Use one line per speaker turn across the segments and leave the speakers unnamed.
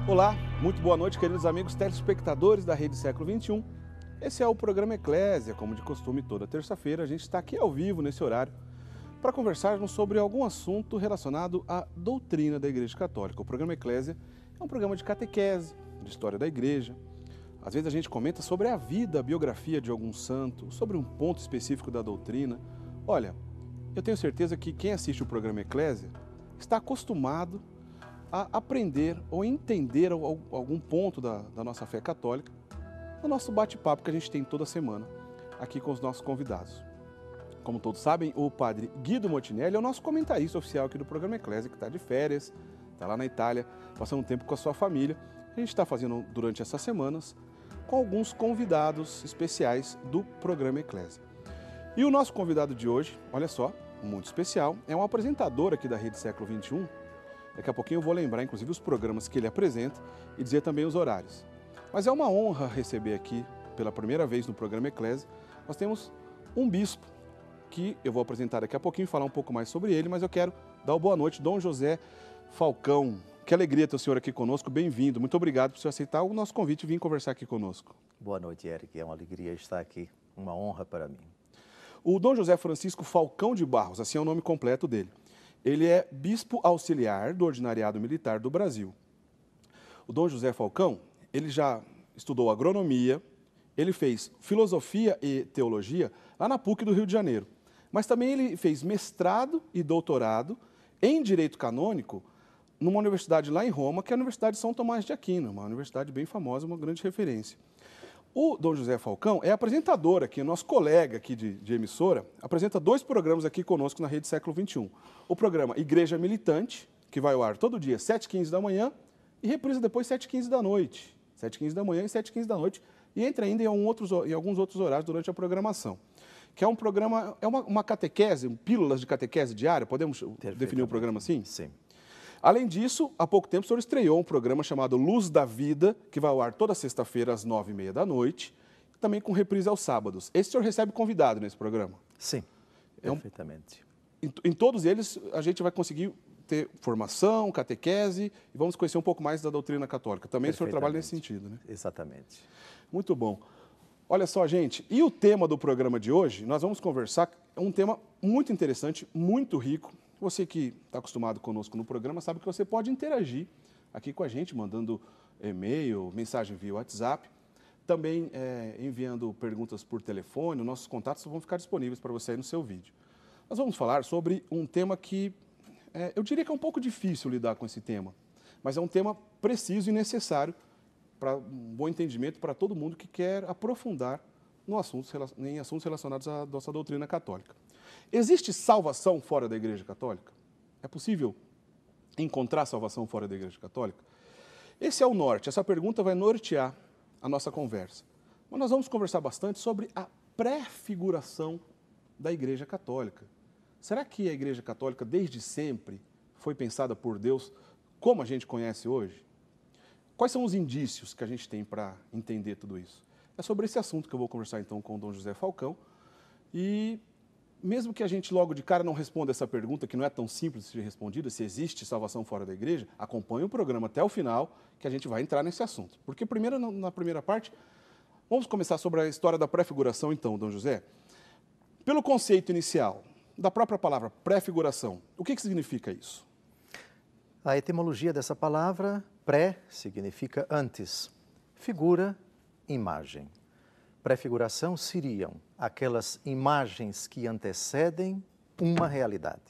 Olá, muito boa noite, queridos amigos telespectadores da Rede Século XXI. Esse é o programa Eclésia, como de costume, toda terça-feira a gente está aqui ao vivo nesse horário para conversarmos sobre algum assunto relacionado à doutrina da Igreja Católica. O programa Eclésia é um programa de catequese, de história da Igreja. Às vezes a gente comenta sobre a vida, a biografia de algum santo, sobre um ponto específico da doutrina. Olha, eu tenho certeza que quem assiste o programa Eclésia está acostumado a aprender ou entender algum ponto da nossa fé católica no nosso bate-papo que a gente tem toda semana aqui com os nossos convidados. Como todos sabem, o padre Guido Motinelli é o nosso comentarista oficial aqui do programa Eclésia, que está de férias, está lá na Itália, passando um tempo com a sua família. A gente está fazendo durante essas semanas com alguns convidados especiais do programa Eclésia. E o nosso convidado de hoje, olha só, muito especial, é um apresentador aqui da Rede Século XXI. Daqui a pouquinho eu vou lembrar, inclusive, os programas que ele apresenta e dizer também os horários. Mas é uma honra receber aqui, pela primeira vez no programa Eclésia, nós temos um bispo, que eu vou apresentar daqui a pouquinho, falar um pouco mais sobre ele, mas eu quero dar uma boa noite, Dom José Falcão. Que alegria ter o senhor aqui conosco, bem-vindo. Muito obrigado por você aceitar o nosso convite e vir conversar aqui conosco.
Boa noite, Eric. É uma alegria estar aqui, uma honra para mim.
O Dom José Francisco Falcão de Barros, assim é o nome completo dele. Ele é bispo auxiliar do Ordinariado Militar do Brasil. O Dom José Falcão, ele já estudou agronomia, ele fez filosofia e teologia lá na PUC do Rio de Janeiro. Mas também ele fez mestrado e doutorado em Direito Canônico numa universidade lá em Roma, que é a Universidade de São Tomás de Aquino, uma universidade bem famosa, uma grande referência. O Dom José Falcão é apresentador aqui, nosso colega aqui de emissora, apresenta 2 programas aqui conosco na Rede Século XXI. O programa Igreja Militante, que vai ao ar todo dia, 7h15 da manhã, e reprisa depois 7h15 da noite. 7h15 da manhã e 7h15 da noite, e entra ainda em alguns outros horários durante a programação. Que é um programa, é uma catequese, pílulas de catequese diária, podemos definir o programa assim?
Sim.
Além disso, há pouco tempo o senhor estreou um programa chamado Luz da Vida, que vai ao ar toda sexta-feira às 9h30 da noite, também com reprise aos sábados. Esse o senhor recebe convidado nesse programa?
Sim, perfeitamente.
Em todos eles, a gente vai conseguir ter formação, catequese, e vamos conhecer um pouco mais da doutrina católica. Também o senhor trabalha nesse sentido, né?
Exatamente.
Muito bom. Olha só, gente, e o tema do programa de hoje, nós vamos conversar, é um tema muito interessante, muito rico. Você que está acostumado conosco no programa sabe que você pode interagir aqui com a gente, mandando e-mail, mensagem via WhatsApp, também enviando perguntas por telefone. Os nossos contatos vão ficar disponíveis para você aí no seu vídeo. Nós vamos falar sobre um tema que eu diria que é um pouco difícil lidar com esse tema, mas é um tema preciso e necessário para um bom entendimento para todo mundo que quer aprofundar em assuntos relacionados à nossa doutrina católica. Existe salvação fora da Igreja Católica? É possível encontrar salvação fora da Igreja Católica? Esse é o norte, essa pergunta vai nortear a nossa conversa. Mas nós vamos conversar bastante sobre a prefiguração da Igreja Católica. Será que a Igreja Católica, desde sempre, foi pensada por Deus como a gente conhece hoje? Quais são os indícios que a gente tem para entender tudo isso? É sobre esse assunto que eu vou conversar então com o Dom José Falcão. E mesmo que a gente logo de cara não responda essa pergunta, que não é tão simples de ser respondida, se existe salvação fora da igreja, acompanhe o programa até o final, que a gente vai entrar nesse assunto. Porque primeiro, na primeira parte, vamos começar sobre a história da prefiguração então, Dom José. Pelo conceito inicial da própria palavra prefiguração, o que significa isso?
A etimologia dessa palavra, pré, significa antes, figura, imagem. Prefiguração seriam aquelas imagens que antecedem uma realidade.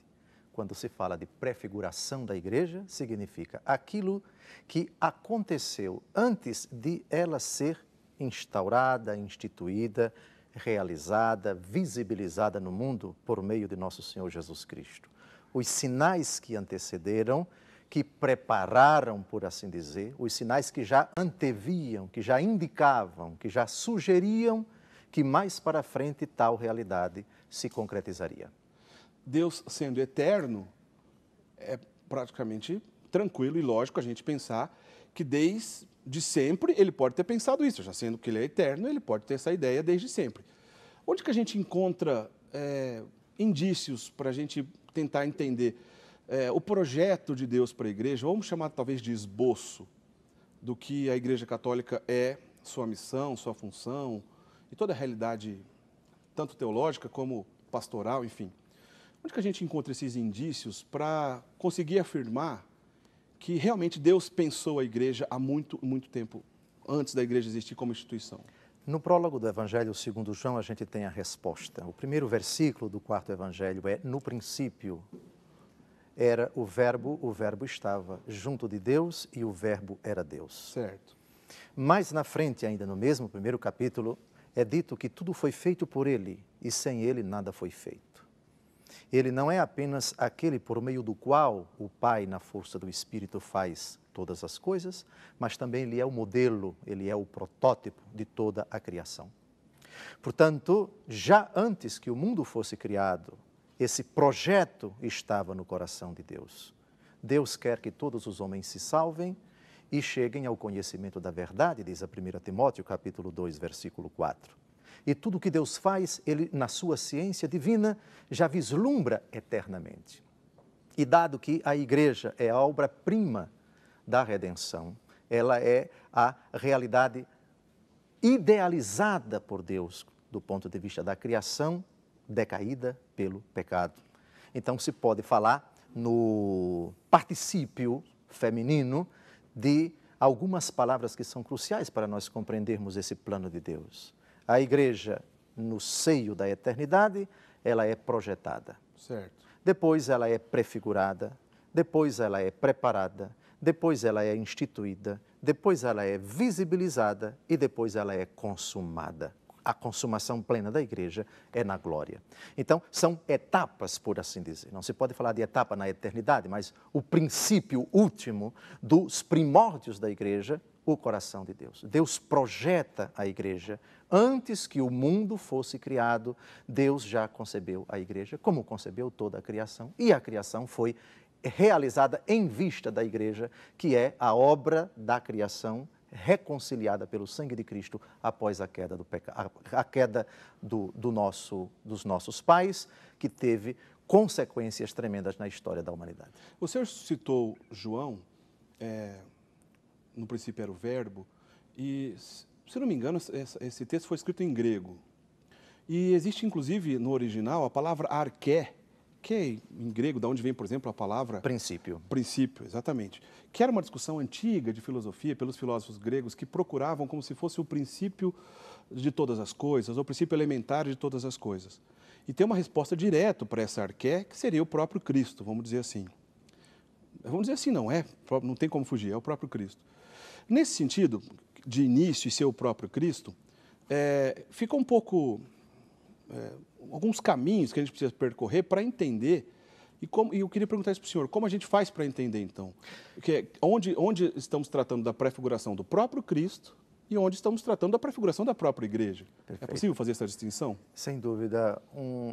Quando se fala de prefiguração da igreja, significa aquilo que aconteceu antes de ela ser instaurada, instituída, realizada, visibilizada no mundo por meio de nosso Senhor Jesus Cristo. Os sinais que antecederam, que prepararam, por assim dizer, os sinais que já anteviam, que já indicavam, que já sugeriam que mais para frente tal realidade se concretizaria.
Deus, sendo eterno, é praticamente tranquilo e lógico a gente pensar que desde sempre ele pode ter pensado isso, já sendo que ele é eterno, ele pode ter essa ideia desde sempre. Onde que a gente encontra indícios para a gente tentar entender o projeto de Deus para a igreja, vamos chamar talvez de esboço, do que a Igreja Católica é, sua missão, sua função e toda a realidade, tanto teológica como pastoral, enfim. Onde que a gente encontra esses indícios para conseguir afirmar que realmente Deus pensou a igreja há muito, muito tempo antes da igreja existir como instituição?
No prólogo do Evangelho segundo João, a gente tem a resposta. O primeiro versículo do quarto Evangelho é: no princípio era o verbo estava junto de Deus e o verbo era Deus.
Certo.
Mais na frente, ainda no mesmo primeiro capítulo, é dito que tudo foi feito por ele e sem ele nada foi feito. Ele não é apenas aquele por meio do qual o Pai, na força do Espírito, faz todas as coisas, mas também ele é o modelo, ele é o protótipo de toda a criação. Portanto, já antes que o mundo fosse criado, esse projeto estava no coração de Deus. Deus quer que todos os homens se salvem e cheguem ao conhecimento da verdade, diz a 1 Timóteo, capítulo 2, versículo 4. E tudo que Deus faz, ele, na sua ciência divina, já vislumbra eternamente. E dado que a igreja é a obra-prima da redenção, ela é a realidade idealizada por Deus do ponto de vista da criação decaída pelo pecado. Então se pode falar no particípio feminino de algumas palavras que são cruciais para nós compreendermos esse plano de Deus. A igreja, no seio da eternidade, ela é projetada.
Certo.
Depois ela é prefigurada, depois ela é preparada, depois ela é instituída, depois ela é visibilizada e depois ela é consumada. A consumação plena da igreja é na glória. Então, são etapas, por assim dizer. Não se pode falar de etapa na eternidade, mas o princípio último dos primórdios da igreja, o coração de Deus. Deus projeta a igreja. Antes que o mundo fosse criado, Deus já concebeu a igreja, como concebeu toda a criação. E a criação foi realizada em vista da igreja, que é a obra da criação reconciliada pelo sangue de Cristo após a queda do pecado, a queda dos nossos pais, que teve consequências tremendas na história da humanidade.
O senhor citou João, no princípio era o verbo, e, se não me engano, esse texto foi escrito em grego. E existe, inclusive, no original, a palavra arché, que é em grego, de onde vem, por exemplo, a palavra...
Princípio.
Princípio, exatamente. Que era uma discussão antiga de filosofia pelos filósofos gregos que procuravam como se fosse o princípio de todas as coisas, ou o princípio elementar de todas as coisas. E tem uma resposta direta para essa arché, que seria o próprio Cristo, vamos dizer assim. Vamos dizer assim, não tem como fugir, é o próprio Cristo. Nesse sentido, de início e ser o próprio Cristo, fica um pouco... alguns caminhos que a gente precisa percorrer para entender, e eu queria perguntar isso para o senhor, como a gente faz para entender, então? Onde estamos tratando da prefiguração do próprio Cristo e onde estamos tratando da prefiguração da própria igreja?
Perfeito.
É possível fazer essa distinção?
Sem dúvida,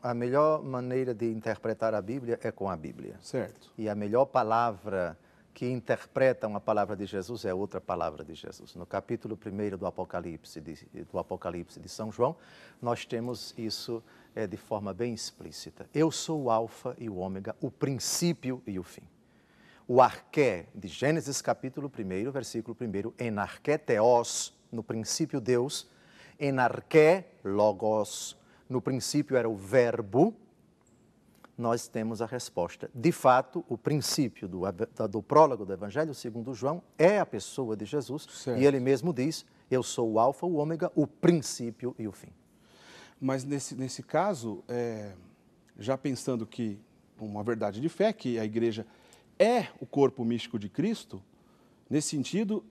a melhor maneira de interpretar a Bíblia é com a Bíblia.
Certo.
E a melhor palavra que interpreta uma palavra de Jesus é outra palavra de Jesus. No capítulo 1 do Apocalipse de São João, nós temos isso de forma bem explícita. Eu sou o alfa e o ômega, o princípio e o fim. O arché de Gênesis capítulo 1, versículo 1, en arché theos, no princípio Deus, en arché logos, no princípio era o verbo, nós temos a resposta. De fato, o princípio do prólogo do Evangelho segundo João é a pessoa de Jesus, certo. E ele mesmo diz, eu sou o alfa, o ômega, o princípio e o fim.
Mas nesse caso, já pensando que uma verdade de fé, que a igreja é o corpo místico de Cristo, nesse sentido,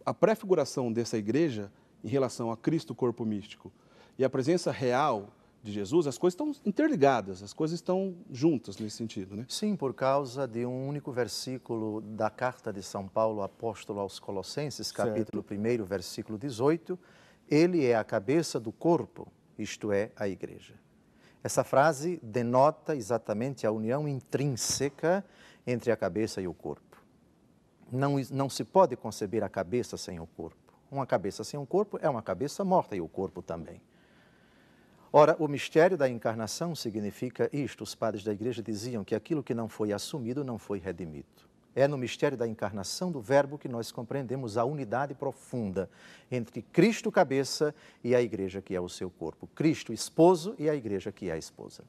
a prefiguração dessa igreja em relação a Cristo, corpo místico, e a presença real de Jesus, as coisas estão interligadas, as coisas estão juntas nesse sentido, né?
Sim, por causa de um único versículo da carta de São Paulo, apóstolo aos Colossenses, capítulo 1, versículo 18, ele é a cabeça do corpo, isto é, a igreja. Essa frase denota exatamente a união intrínseca entre a cabeça e o corpo. Não se pode conceber a cabeça sem o corpo. Uma cabeça sem um corpo é uma cabeça morta e o corpo também. Ora, o mistério da encarnação significa isto. Os padres da igreja diziam que aquilo que não foi assumido não foi redimido. É no mistério da encarnação do Verbo que nós compreendemos a unidade profunda entre Cristo, cabeça, e a igreja, que é o seu corpo. Cristo, esposo, e a igreja, que é a esposa.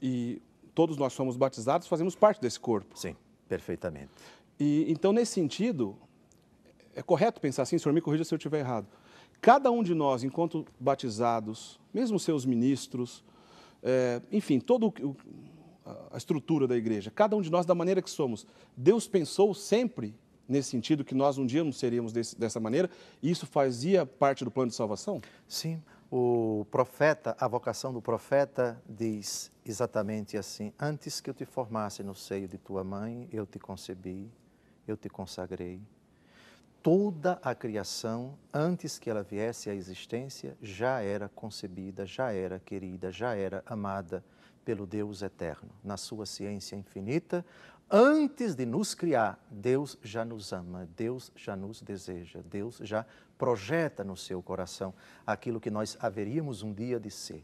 E todos nós somos batizados, fazemos parte desse corpo.
Sim, perfeitamente.
E então, nesse sentido, é correto pensar assim, senhor, me corrija se eu estiver errado. Cada um de nós, enquanto batizados, mesmo seus ministros, enfim, toda a estrutura da igreja, cada um de nós da maneira que somos, Deus pensou sempre nesse sentido que nós um dia não seríamos dessa maneira, e isso fazia parte do plano de salvação?
Sim, o profeta, a vocação do profeta diz exatamente assim: antes que eu te formasse no seio de tua mãe, eu te concebi, eu te consagrei. Toda a criação, antes que ela viesse à existência, já era concebida, já era querida, já era amada pelo Deus eterno. Na sua ciência infinita, antes de nos criar, Deus já nos ama, Deus já nos deseja, Deus já projeta no seu coração aquilo que nós haveríamos um dia de ser.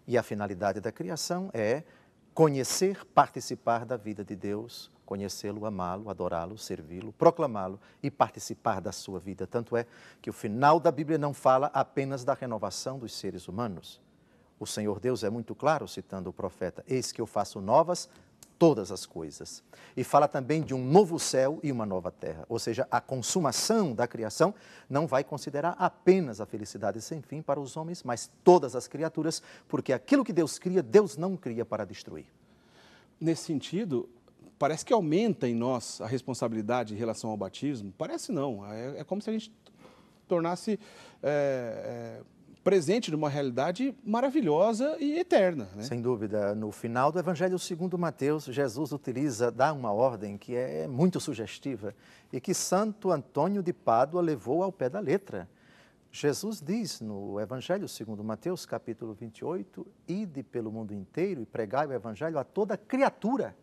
E a finalidade da criação é conhecer, participar da vida de Deus, conhecê-lo, amá-lo, adorá-lo, servi-lo, proclamá-lo e participar da sua vida. Tanto é que o final da Bíblia não fala apenas da renovação dos seres humanos. O Senhor Deus é muito claro, citando o profeta: eis que eu faço novas todas as coisas. E fala também de um novo céu e uma nova terra. Ou seja, a consumação da criação não vai considerar apenas a felicidade sem fim para os homens, mas todas as criaturas, porque aquilo que Deus cria, Deus não cria para destruir.
Nesse sentido, parece que aumenta em nós a responsabilidade em relação ao batismo. Parece não, é como se a gente tornasse presente numa realidade maravilhosa e eterna, né?
Sem dúvida. No final do Evangelho segundo Mateus, Jesus dá uma ordem que é muito sugestiva e que Santo Antônio de Pádua levou ao pé da letra. Jesus diz no Evangelho segundo Mateus, capítulo 28, ide pelo mundo inteiro e pregai o Evangelho a toda criatura.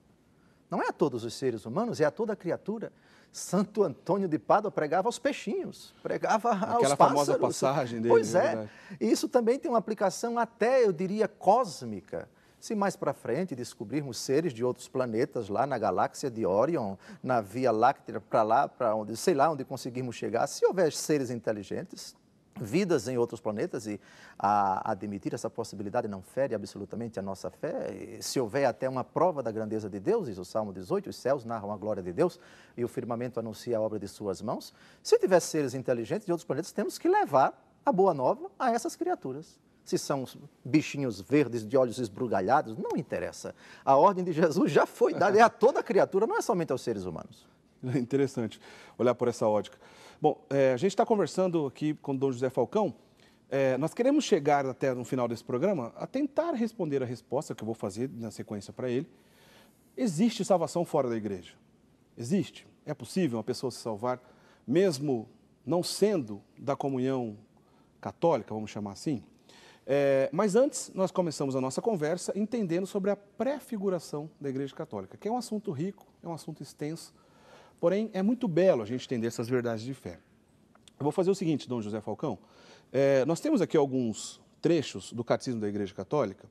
Não é a todos os seres humanos, é a toda criatura. Santo Antônio de Pádua pregava aos peixinhos, pregava aos pássaros.
Aquela famosa passagem dele.
Pois é. E isso também tem uma aplicação até, eu diria, cósmica. Se mais para frente descobrirmos seres de outros planetas lá na galáxia de Órion, na Via Láctea, para lá, para onde, sei lá onde conseguirmos chegar, se houver seres inteligentes, vidas em outros planetas, e admitir essa possibilidade não fere absolutamente a nossa fé. Se houver até uma prova da grandeza de Deus, diz o Salmo 18, os céus narram a glória de Deus e o firmamento anuncia a obra de suas mãos. Se tiver seres inteligentes de outros planetas, temos que levar a boa nova a essas criaturas. Se são bichinhos verdes de olhos esbugalhados, não interessa. A ordem de Jesus já foi dada, é a toda criatura, não é somente aos seres humanos.
É interessante olhar por essa ótica. Bom, a gente está conversando aqui com o Dom José Falcão. Nós queremos chegar até no final desse programa a tentar responder a resposta que eu vou fazer na sequência para ele. Existe salvação fora da igreja? Existe? É possível uma pessoa se salvar mesmo não sendo da comunhão católica, vamos chamar assim? Mas antes, nós começamos a nossa conversa entendendo sobre a pré-figuração da Igreja Católica, que é um assunto rico, é um assunto extenso, porém é muito belo a gente entender essas verdades de fé. Eu vou fazer o seguinte, Dom José Falcão, nós temos aqui alguns trechos do Catecismo da Igreja Católica.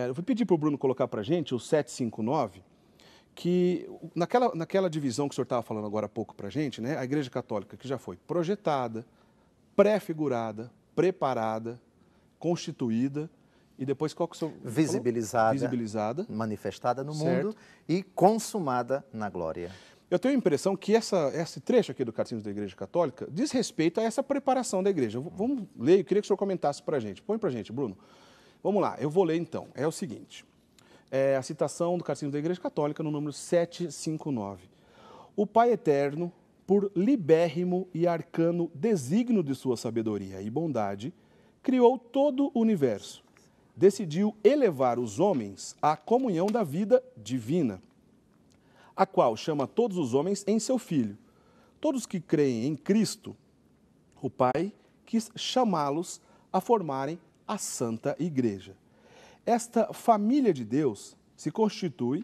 Eu vou pedir para o Bruno colocar para a gente o 759, que naquela divisão que o senhor estava falando agora há pouco para a gente, né, a Igreja Católica que já foi projetada, pré-figurada, preparada, constituída e depois qual que o senhor
visibilizada,
visibilizada,
manifestada no
certo,
mundo e consumada na glória.
Eu tenho a impressão que esse trecho aqui do Catecismo da Igreja Católica diz respeito a essa preparação da igreja. Vamos ler, eu queria que o senhor comentasse para a gente. Põe para a gente, Bruno. Vamos lá, eu vou ler então. É o seguinte, a citação do Catecismo da Igreja Católica no número 759. O Pai Eterno, por libérrimo e arcano desígnio de sua sabedoria e bondade, criou todo o universo. Decidiu elevar os homens à comunhão da vida divina, a qual chama todos os homens em seu Filho. Todos que creem em Cristo, o Pai quis chamá-los a formarem a Santa Igreja. Esta família de Deus se constitui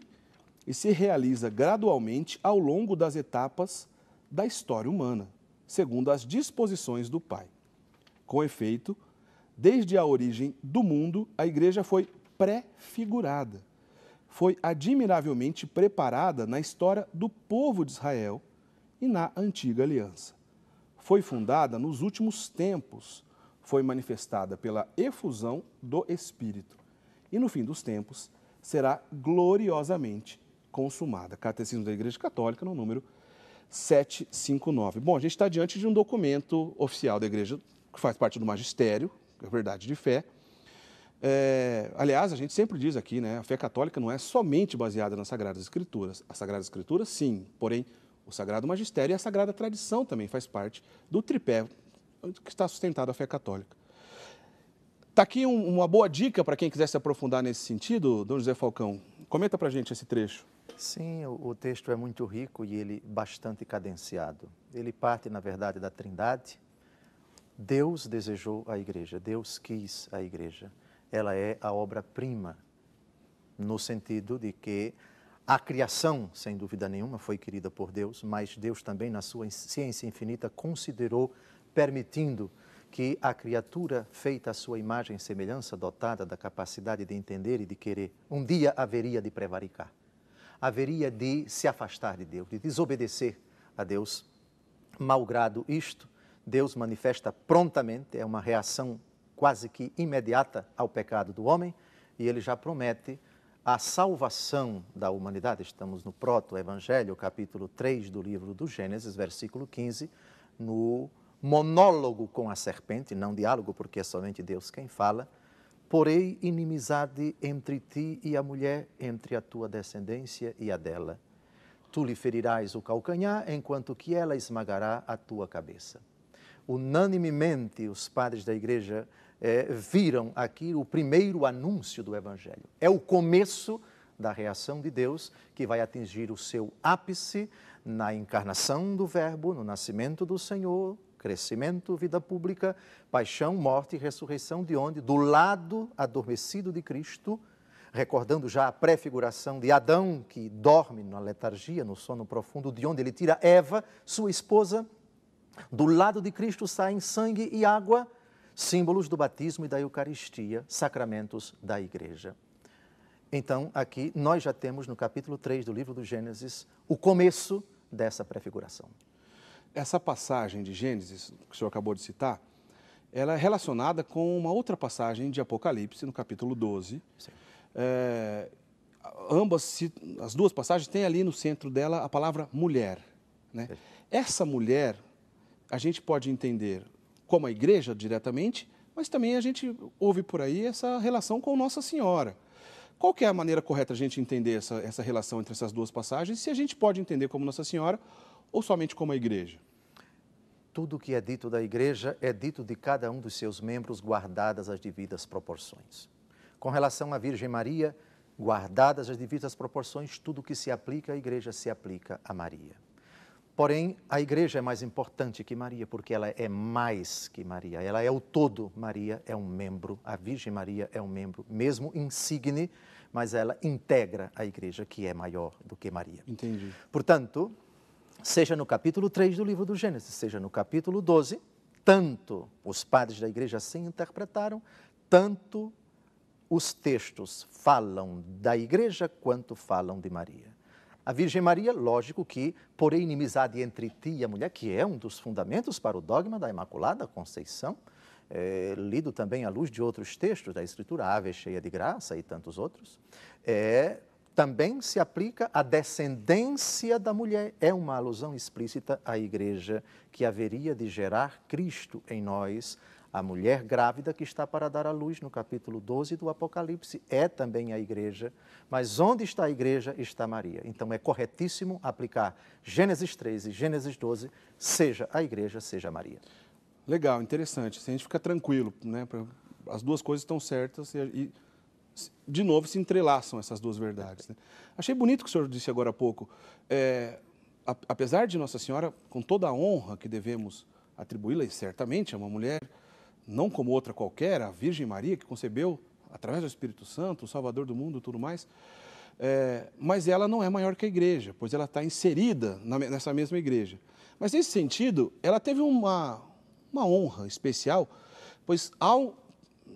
e se realiza gradualmente ao longo das etapas da história humana, segundo as disposições do Pai. Com efeito, desde a origem do mundo, a Igreja foi pré-figurada, foi admiravelmente preparada na história do povo de Israel e na antiga aliança. Foi fundada nos últimos tempos, foi manifestada pela efusão do Espírito e no fim dos tempos será gloriosamente consumada. Catecismo da Igreja Católica, no número 759. Bom, a gente está diante de um documento oficial da Igreja que faz parte do magistério, que é verdade de fé. Aliás, a gente sempre diz aqui, né, a fé católica não é somente baseada nas Sagradas Escrituras. As Sagradas Escrituras, sim, porém, o Sagrado Magistério e a Sagrada Tradição também faz parte do tripé que está sustentado a fé católica. Está aqui uma boa dica para quem quiser se aprofundar nesse sentido, Dom José Falcão. Comenta para a gente esse trecho.
Sim, o texto é muito rico e ele bastante cadenciado. Ele parte, na verdade, da Trindade. Deus desejou a igreja, Deus quis a igreja. Ela é a obra-prima, no sentido de que a criação, sem dúvida nenhuma, foi querida por Deus, mas Deus também, na sua ciência infinita, considerou, permitindo que a criatura feita à sua imagem e semelhança, dotada da capacidade de entender e de querer, um dia haveria de prevaricar, haveria de se afastar de Deus, de desobedecer a Deus. Malgrado isto, Deus manifesta prontamente, é uma reação quase que imediata ao pecado do homem, e ele já promete a salvação da humanidade. Estamos no Proto-Evangelho, capítulo 3 do livro do Gênesis, versículo 15, no monólogo com a serpente, não diálogo, porque é somente Deus quem fala. Porém, inimizade entre ti e a mulher, entre a tua descendência e a dela. Tu lhe ferirás o calcanhar, enquanto que ela esmagará a tua cabeça. Unanimemente, os padres da igreja viram aqui o primeiro anúncio do Evangelho. É o começo da reação de Deus, que vai atingir o seu ápice na encarnação do Verbo, no nascimento do Senhor, crescimento, vida pública, paixão, morte e ressurreição, de onde? Do lado adormecido de Cristo, recordando já a prefiguração de Adão, que dorme na letargia, no sono profundo, de onde ele tira Eva, sua esposa. Do lado de Cristo saem sangue e água, símbolos do batismo e da Eucaristia, sacramentos da Igreja. Então, aqui nós já temos no capítulo 3 do livro do Gênesis o começo dessa prefiguração.
Essa passagem de Gênesis, que o senhor acabou de citar, ela é relacionada com uma outra passagem de Apocalipse, no capítulo 12. As duas passagens têm ali no centro dela a palavra mulher, né? Essa mulher, a gente pode entender como a igreja diretamente, mas também a gente ouve por aí essa relação com Nossa Senhora. Qual que é a maneira correta de a gente entender essa relação entre essas duas passagens, se a gente pode entender como Nossa Senhora ou somente como a igreja?
Tudo o que é dito da igreja é dito de cada um dos seus membros, guardadas as devidas proporções. Com relação à Virgem Maria, guardadas as devidas proporções, tudo o que se aplica à igreja se aplica a Maria. Porém, a igreja é mais importante que Maria, porque ela é mais que Maria. Ela é o todo. Maria é um membro, a Virgem Maria é um membro, mesmo insigne, mas ela integra a igreja, que é maior do que Maria.
Entendi.
Portanto, seja no capítulo 3 do livro do Gênesis, seja no capítulo 12, tanto os padres da igreja assim interpretaram, tanto os textos falam da igreja quanto falam de Maria. A Virgem Maria, lógico que, por inimizade entre ti e a mulher, que é um dos fundamentos para o dogma da Imaculada Conceição, lido também à luz de outros textos da Escritura, Ave cheia de graça e tantos outros, também se aplica à descendência da mulher. É uma alusão explícita à igreja que haveria de gerar Cristo em nós. A mulher grávida que está para dar à luz no capítulo 12 do Apocalipse é também a igreja, mas onde está a igreja está Maria. Então é corretíssimo aplicar Gênesis 13 e Gênesis 12, seja a igreja, seja Maria.
Legal, interessante. A gente fica tranquilo, né? As duas coisas estão certas e de novo, se entrelaçam essas duas verdades, né? Achei bonito o que o senhor disse agora há pouco. Apesar de Nossa Senhora, com toda a honra que devemos atribuí-la, e certamente é uma mulher, não como outra qualquer, a Virgem Maria, que concebeu através do Espírito Santo, o Salvador do mundo e tudo mais, mas ela não é maior que a igreja, pois ela está inserida nessa mesma igreja. Mas, nesse sentido, ela teve uma honra especial, pois ao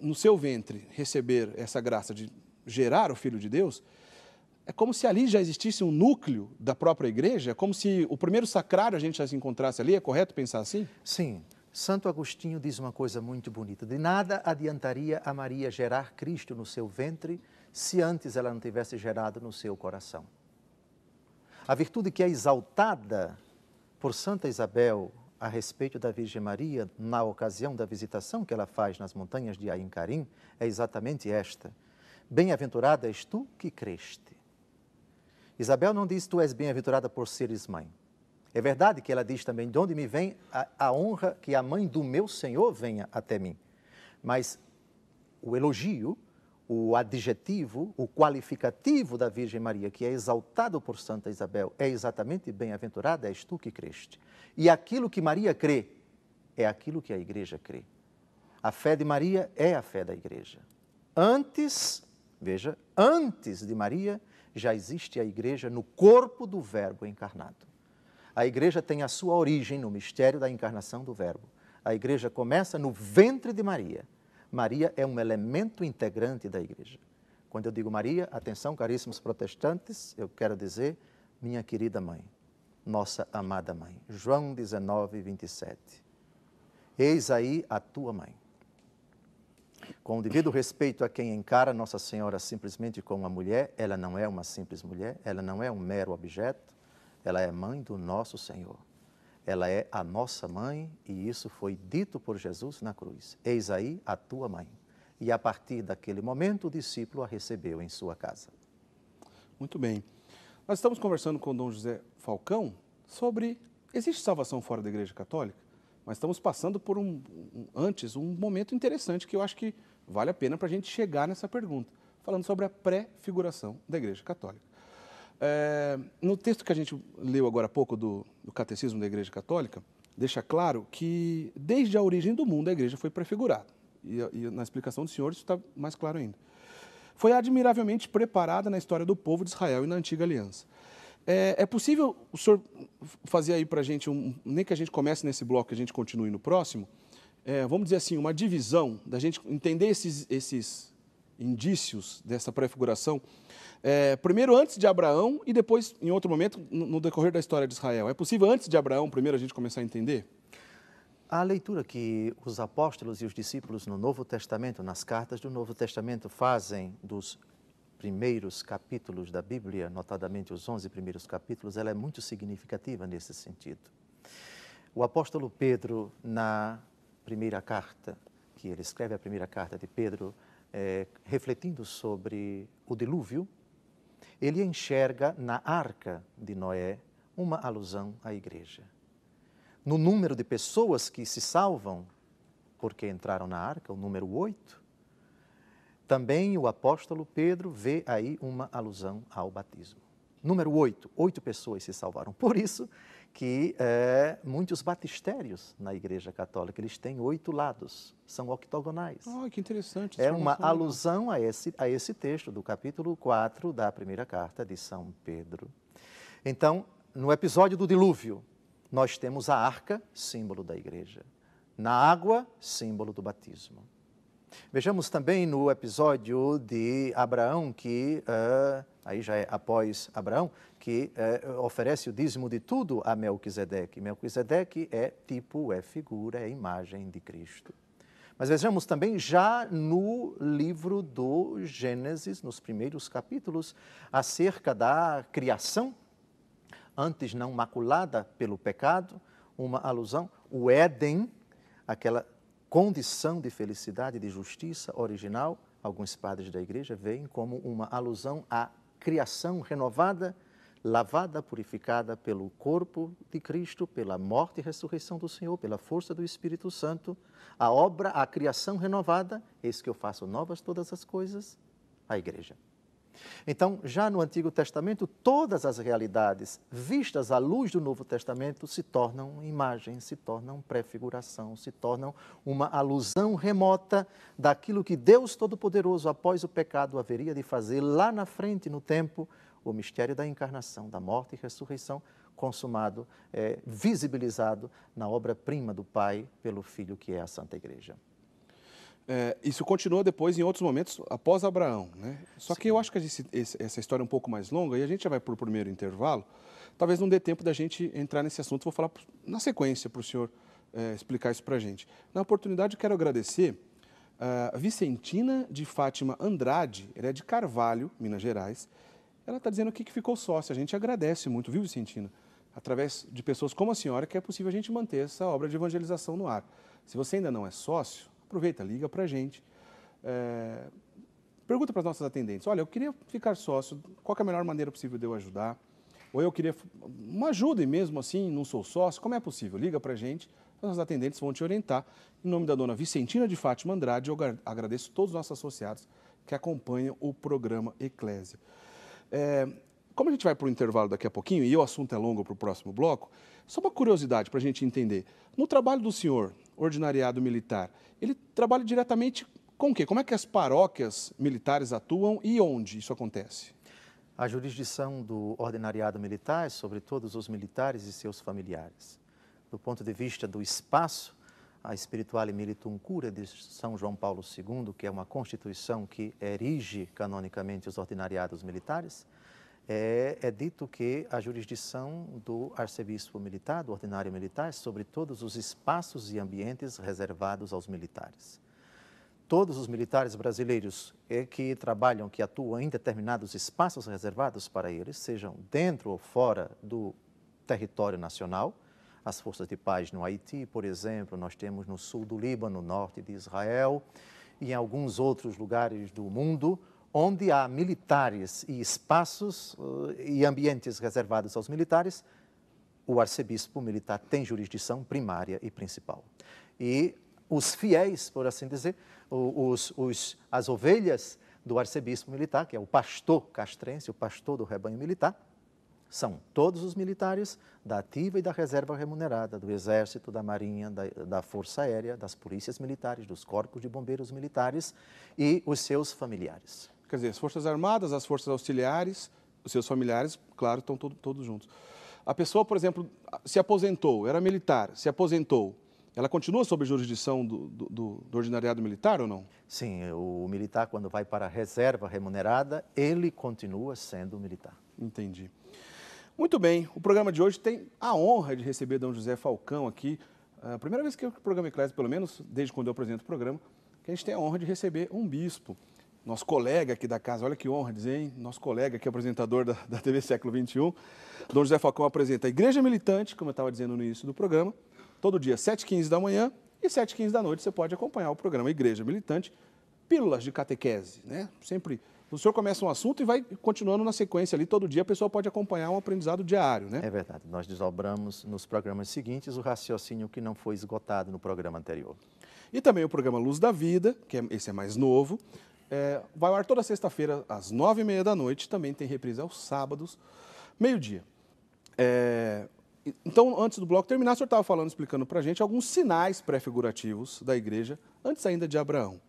no seu ventre receber essa graça de gerar o Filho de Deus, é como se ali já existisse um núcleo da própria igreja, é como se o primeiro sacrário a gente já se encontrasse ali, é correto pensar assim?
Sim, Santo Agostinho diz uma coisa muito bonita. De nada adiantaria a Maria gerar Cristo no seu ventre se antes ela não tivesse gerado no seu coração. A virtude que é exaltada por Santa Isabel a respeito da Virgem Maria na ocasião da visitação que ela faz nas montanhas de Ain Karim é exatamente esta. Bem-aventurada és tu que creste. Isabel não diz tu és bem-aventurada por seres mãe. É verdade que ela diz também de onde me vem a honra que a mãe do meu Senhor venha até mim. Mas o elogio, o adjetivo, o qualificativo da Virgem Maria, que é exaltado por Santa Isabel, é exatamente bem-aventurada és tu que creste. E aquilo que Maria crê é aquilo que a igreja crê. A fé de Maria é a fé da igreja. Antes, veja, antes de Maria, já existe a igreja no corpo do Verbo encarnado. A igreja tem a sua origem no mistério da encarnação do Verbo. A igreja começa no ventre de Maria. Maria é um elemento integrante da igreja. Quando eu digo Maria, atenção, caríssimos protestantes, eu quero dizer minha querida mãe, nossa amada mãe. João 19, 27. Eis aí a tua mãe. Com o devido respeito a quem encara Nossa Senhora simplesmente como uma mulher, ela não é uma simples mulher, ela não é um mero objeto, ela é mãe do nosso Senhor. Ela é a nossa mãe e isso foi dito por Jesus na cruz. Eis aí a tua mãe. E a partir daquele momento o discípulo a recebeu em sua casa.
Muito bem. Nós estamos conversando com o Dom José Falcão sobre existe salvação fora da Igreja Católica? Mas estamos passando por antes um momento interessante que eu acho que vale a pena para a gente chegar nessa pergunta, falando sobre a pré-figuração da Igreja Católica. No texto que a gente leu agora há pouco do Catecismo da Igreja Católica, deixa claro que desde a origem do mundo a Igreja foi prefigurada. E na explicação do senhor isso está mais claro ainda. Foi admiravelmente preparada na história do povo de Israel e na Antiga Aliança. É possível o senhor fazer aí para a gente, nem que a gente comece nesse bloco e a gente continue no próximo, vamos dizer assim, uma divisão, da gente entender esses indícios dessa prefiguração, primeiro antes de Abraão e depois, em outro momento, no decorrer da história de Israel. É possível antes de Abraão, primeiro, a gente começar a entender?
A leitura que os apóstolos e os discípulos no Novo Testamento, nas cartas do Novo Testamento, fazem dos primeiros capítulos da Bíblia, notadamente os 11 primeiros capítulos, ela é muito significativa nesse sentido. O apóstolo Pedro, na primeira carta, que ele escreve a primeira carta de Pedro, refletindo sobre o dilúvio, ele enxerga na arca de Noé uma alusão à igreja. No número de pessoas que se salvam porque entraram na arca, o número 8, também o apóstolo Pedro vê aí uma alusão ao batismo. Número 8, 8 pessoas se salvaram. Por isso que muitos batistérios na Igreja Católica, eles têm 8 lados, são octogonais.
Que interessante.
É uma alusão a esse texto do capítulo 4 da primeira carta de São Pedro. Então, no episódio do dilúvio, nós temos a arca, símbolo da igreja. Na água, símbolo do batismo. Vejamos também no episódio de Abraão, que, aí já é após Abraão, que oferece o dízimo de tudo a Melquisedeque. Melquisedeque é tipo, é figura, é imagem de Cristo. Mas vejamos também já no livro do Gênesis, nos primeiros capítulos, acerca da criação, antes não maculada pelo pecado, uma alusão, o Éden, aquela condição de felicidade, de justiça original, alguns padres da igreja veem como uma alusão à criação renovada, lavada, purificada pelo corpo de Cristo, pela morte e ressurreição do Senhor, pela força do Espírito Santo, a obra, a criação renovada, eis que eu faço novas todas as coisas, a igreja. Então, já no Antigo Testamento, todas as realidades vistas à luz do Novo Testamento se tornam imagem, se tornam prefiguração, se tornam uma alusão remota daquilo que Deus Todo-Poderoso, após o pecado, haveria de fazer lá na frente, no tempo, o mistério da encarnação, da morte e ressurreição, consumado, visibilizado na obra-prima do Pai pelo Filho, que é a Santa Igreja.
Isso continua depois em outros momentos, após Abraão, né? Só que eu acho que essa história é um pouco mais longa e a gente já vai para o primeiro intervalo. Talvez não dê tempo da gente entrar nesse assunto. Vou falar na sequência para o senhor explicar isso para a gente. Na oportunidade, eu quero agradecer a Vicentina de Fátima Andrade, ela é de Carvalho, Minas Gerais. Ela está dizendo aqui que ficou sócia. A gente agradece muito, viu, Vicentina? Através de pessoas como a senhora, que é possível a gente manter essa obra de evangelização no ar. Se você ainda não é sócio, aproveita, liga para a gente. Pergunta para as nossas atendentes, olha, eu queria ficar sócio, qual que é a melhor maneira possível de eu ajudar? Ou eu queria uma ajuda e mesmo assim não sou sócio, como é possível? Liga para a gente, as nossas atendentes vão te orientar. Em nome da dona Vicentina de Fátima Andrade, eu agradeço todos os nossos associados que acompanham o programa Eclésia. Como a gente vai para o intervalo daqui a pouquinho, e o assunto é longo para o próximo bloco, só uma curiosidade para a gente entender. No trabalho do senhor, ordinariado militar, ele trabalha diretamente com o quê? Como é que as paróquias militares atuam e onde isso acontece?
A jurisdição do ordinariado militar é sobre todos os militares e seus familiares. Do ponto de vista do espaço, a Spirituale Militum Cura de São João Paulo II, que é uma constituição que erige canonicamente os ordinariados militares, é dito que a jurisdição do arcebispo militar, do ordinário militar, é sobre todos os espaços e ambientes reservados aos militares. Todos os militares brasileiros que trabalham, que atuam em determinados espaços reservados para eles, sejam dentro ou fora do território nacional, as forças de paz no Haiti, por exemplo, nós temos no sul do Líbano, no norte de Israel e em alguns outros lugares do mundo, onde há militares e espaços e ambientes reservados aos militares, o arcebispo militar tem jurisdição primária e principal. E os fiéis, por assim dizer, as ovelhas do arcebispo militar, que é o pastor castrense, o pastor do rebanho militar, são todos os militares da ativa e da reserva remunerada, do Exército, da Marinha, da Força Aérea, das polícias militares, dos corpos de bombeiros militares e os seus familiares.
Quer dizer, as Forças Armadas, as Forças Auxiliares, os seus familiares, claro, estão todos juntos. A pessoa, por exemplo, se aposentou, era militar, se aposentou, ela continua sob jurisdição do ordinariado militar ou não?
Sim, o militar, quando vai para a reserva remunerada, ele continua sendo militar.
Entendi. Muito bem, o programa de hoje tem a honra de receber D. José Falcão aqui. A primeira vez que o programa Eclésia, pelo menos desde quando eu apresento o programa, que a gente tem a honra de receber um bispo. Nosso colega aqui da casa, olha que honra dizer, hein? Nosso colega aqui, apresentador da TV Século XXI, D. José Falcão apresenta a Igreja Militante, como eu estava dizendo no início do programa, todo dia, 7h15 da manhã e 7h15 da noite, você pode acompanhar o programa Igreja Militante, pílulas de catequese, né? Sempre, o senhor começa um assunto e vai continuando na sequência ali, todo dia a pessoa pode acompanhar um aprendizado diário, né?
É verdade, nós desdobramos nos programas seguintes o raciocínio que não foi esgotado no programa anterior.
E também o programa Luz da Vida, esse é mais novo, vai ao ar toda sexta-feira, às 9h30 da noite, também tem reprise aos sábados, meio-dia. Então, antes do bloco terminar, o senhor estava falando, explicando para a gente alguns sinais pré-figurativos da igreja, antes ainda de Abraão.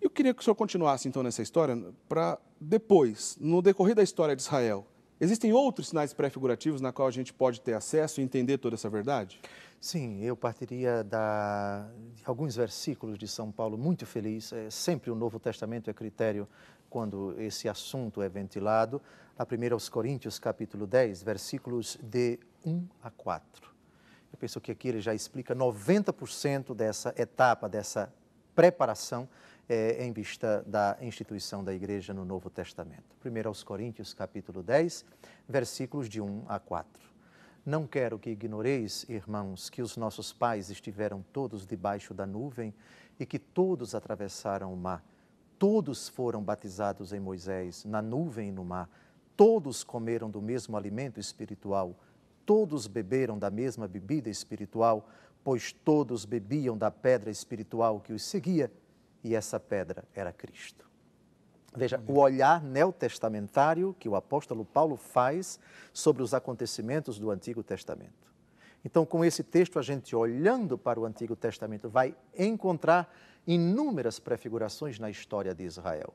Eu queria que o senhor continuasse, então, nessa história, para depois, no decorrer da história de Israel, existem outros sinais pré-figurativos na qual a gente pode ter acesso e entender toda essa verdade?
Sim, eu partiria de alguns versículos de São Paulo, muito feliz. Sempre o Novo Testamento é critério quando esse assunto é ventilado. A 1 Coríntios, capítulo 10, versículos de 1 a 4. Eu penso que aqui ele já explica 90% dessa etapa, dessa preparação em vista da instituição da igreja no Novo Testamento. 1 Coríntios, capítulo 10, versículos de 1 a 4. Não quero que ignoreis, irmãos, que os nossos pais estiveram todos debaixo da nuvem e que todos atravessaram o mar. Todos foram batizados em Moisés, na nuvem e no mar. Todos comeram do mesmo alimento espiritual. Todos beberam da mesma bebida espiritual, pois todos bebiam da pedra espiritual que os seguia, e essa pedra era Cristo. Veja, o olhar neotestamentário que o apóstolo Paulo faz sobre os acontecimentos do Antigo Testamento. Então, com esse texto, a gente olhando para o Antigo Testamento vai encontrar inúmeras prefigurações na história de Israel.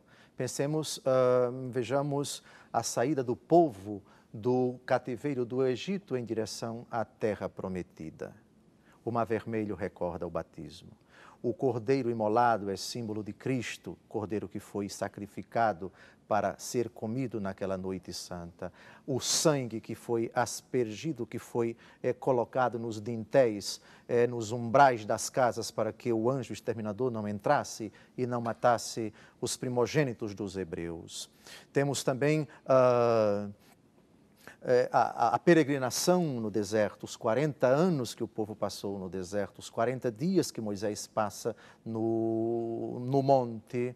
Vejamos a saída do povo do cativeiro do Egito em direção à terra prometida. O mar vermelho recorda o batismo. O cordeiro imolado é símbolo de Cristo, cordeiro que foi sacrificado para ser comido naquela noite santa. O sangue que foi aspergido, que foi colocado nos dintéis, nos umbrais das casas, para que o anjo exterminador não entrasse e não matasse os primogênitos dos hebreus. Temos também a peregrinação no deserto, os 40 anos que o povo passou no deserto, os 40 dias que Moisés passa no monte,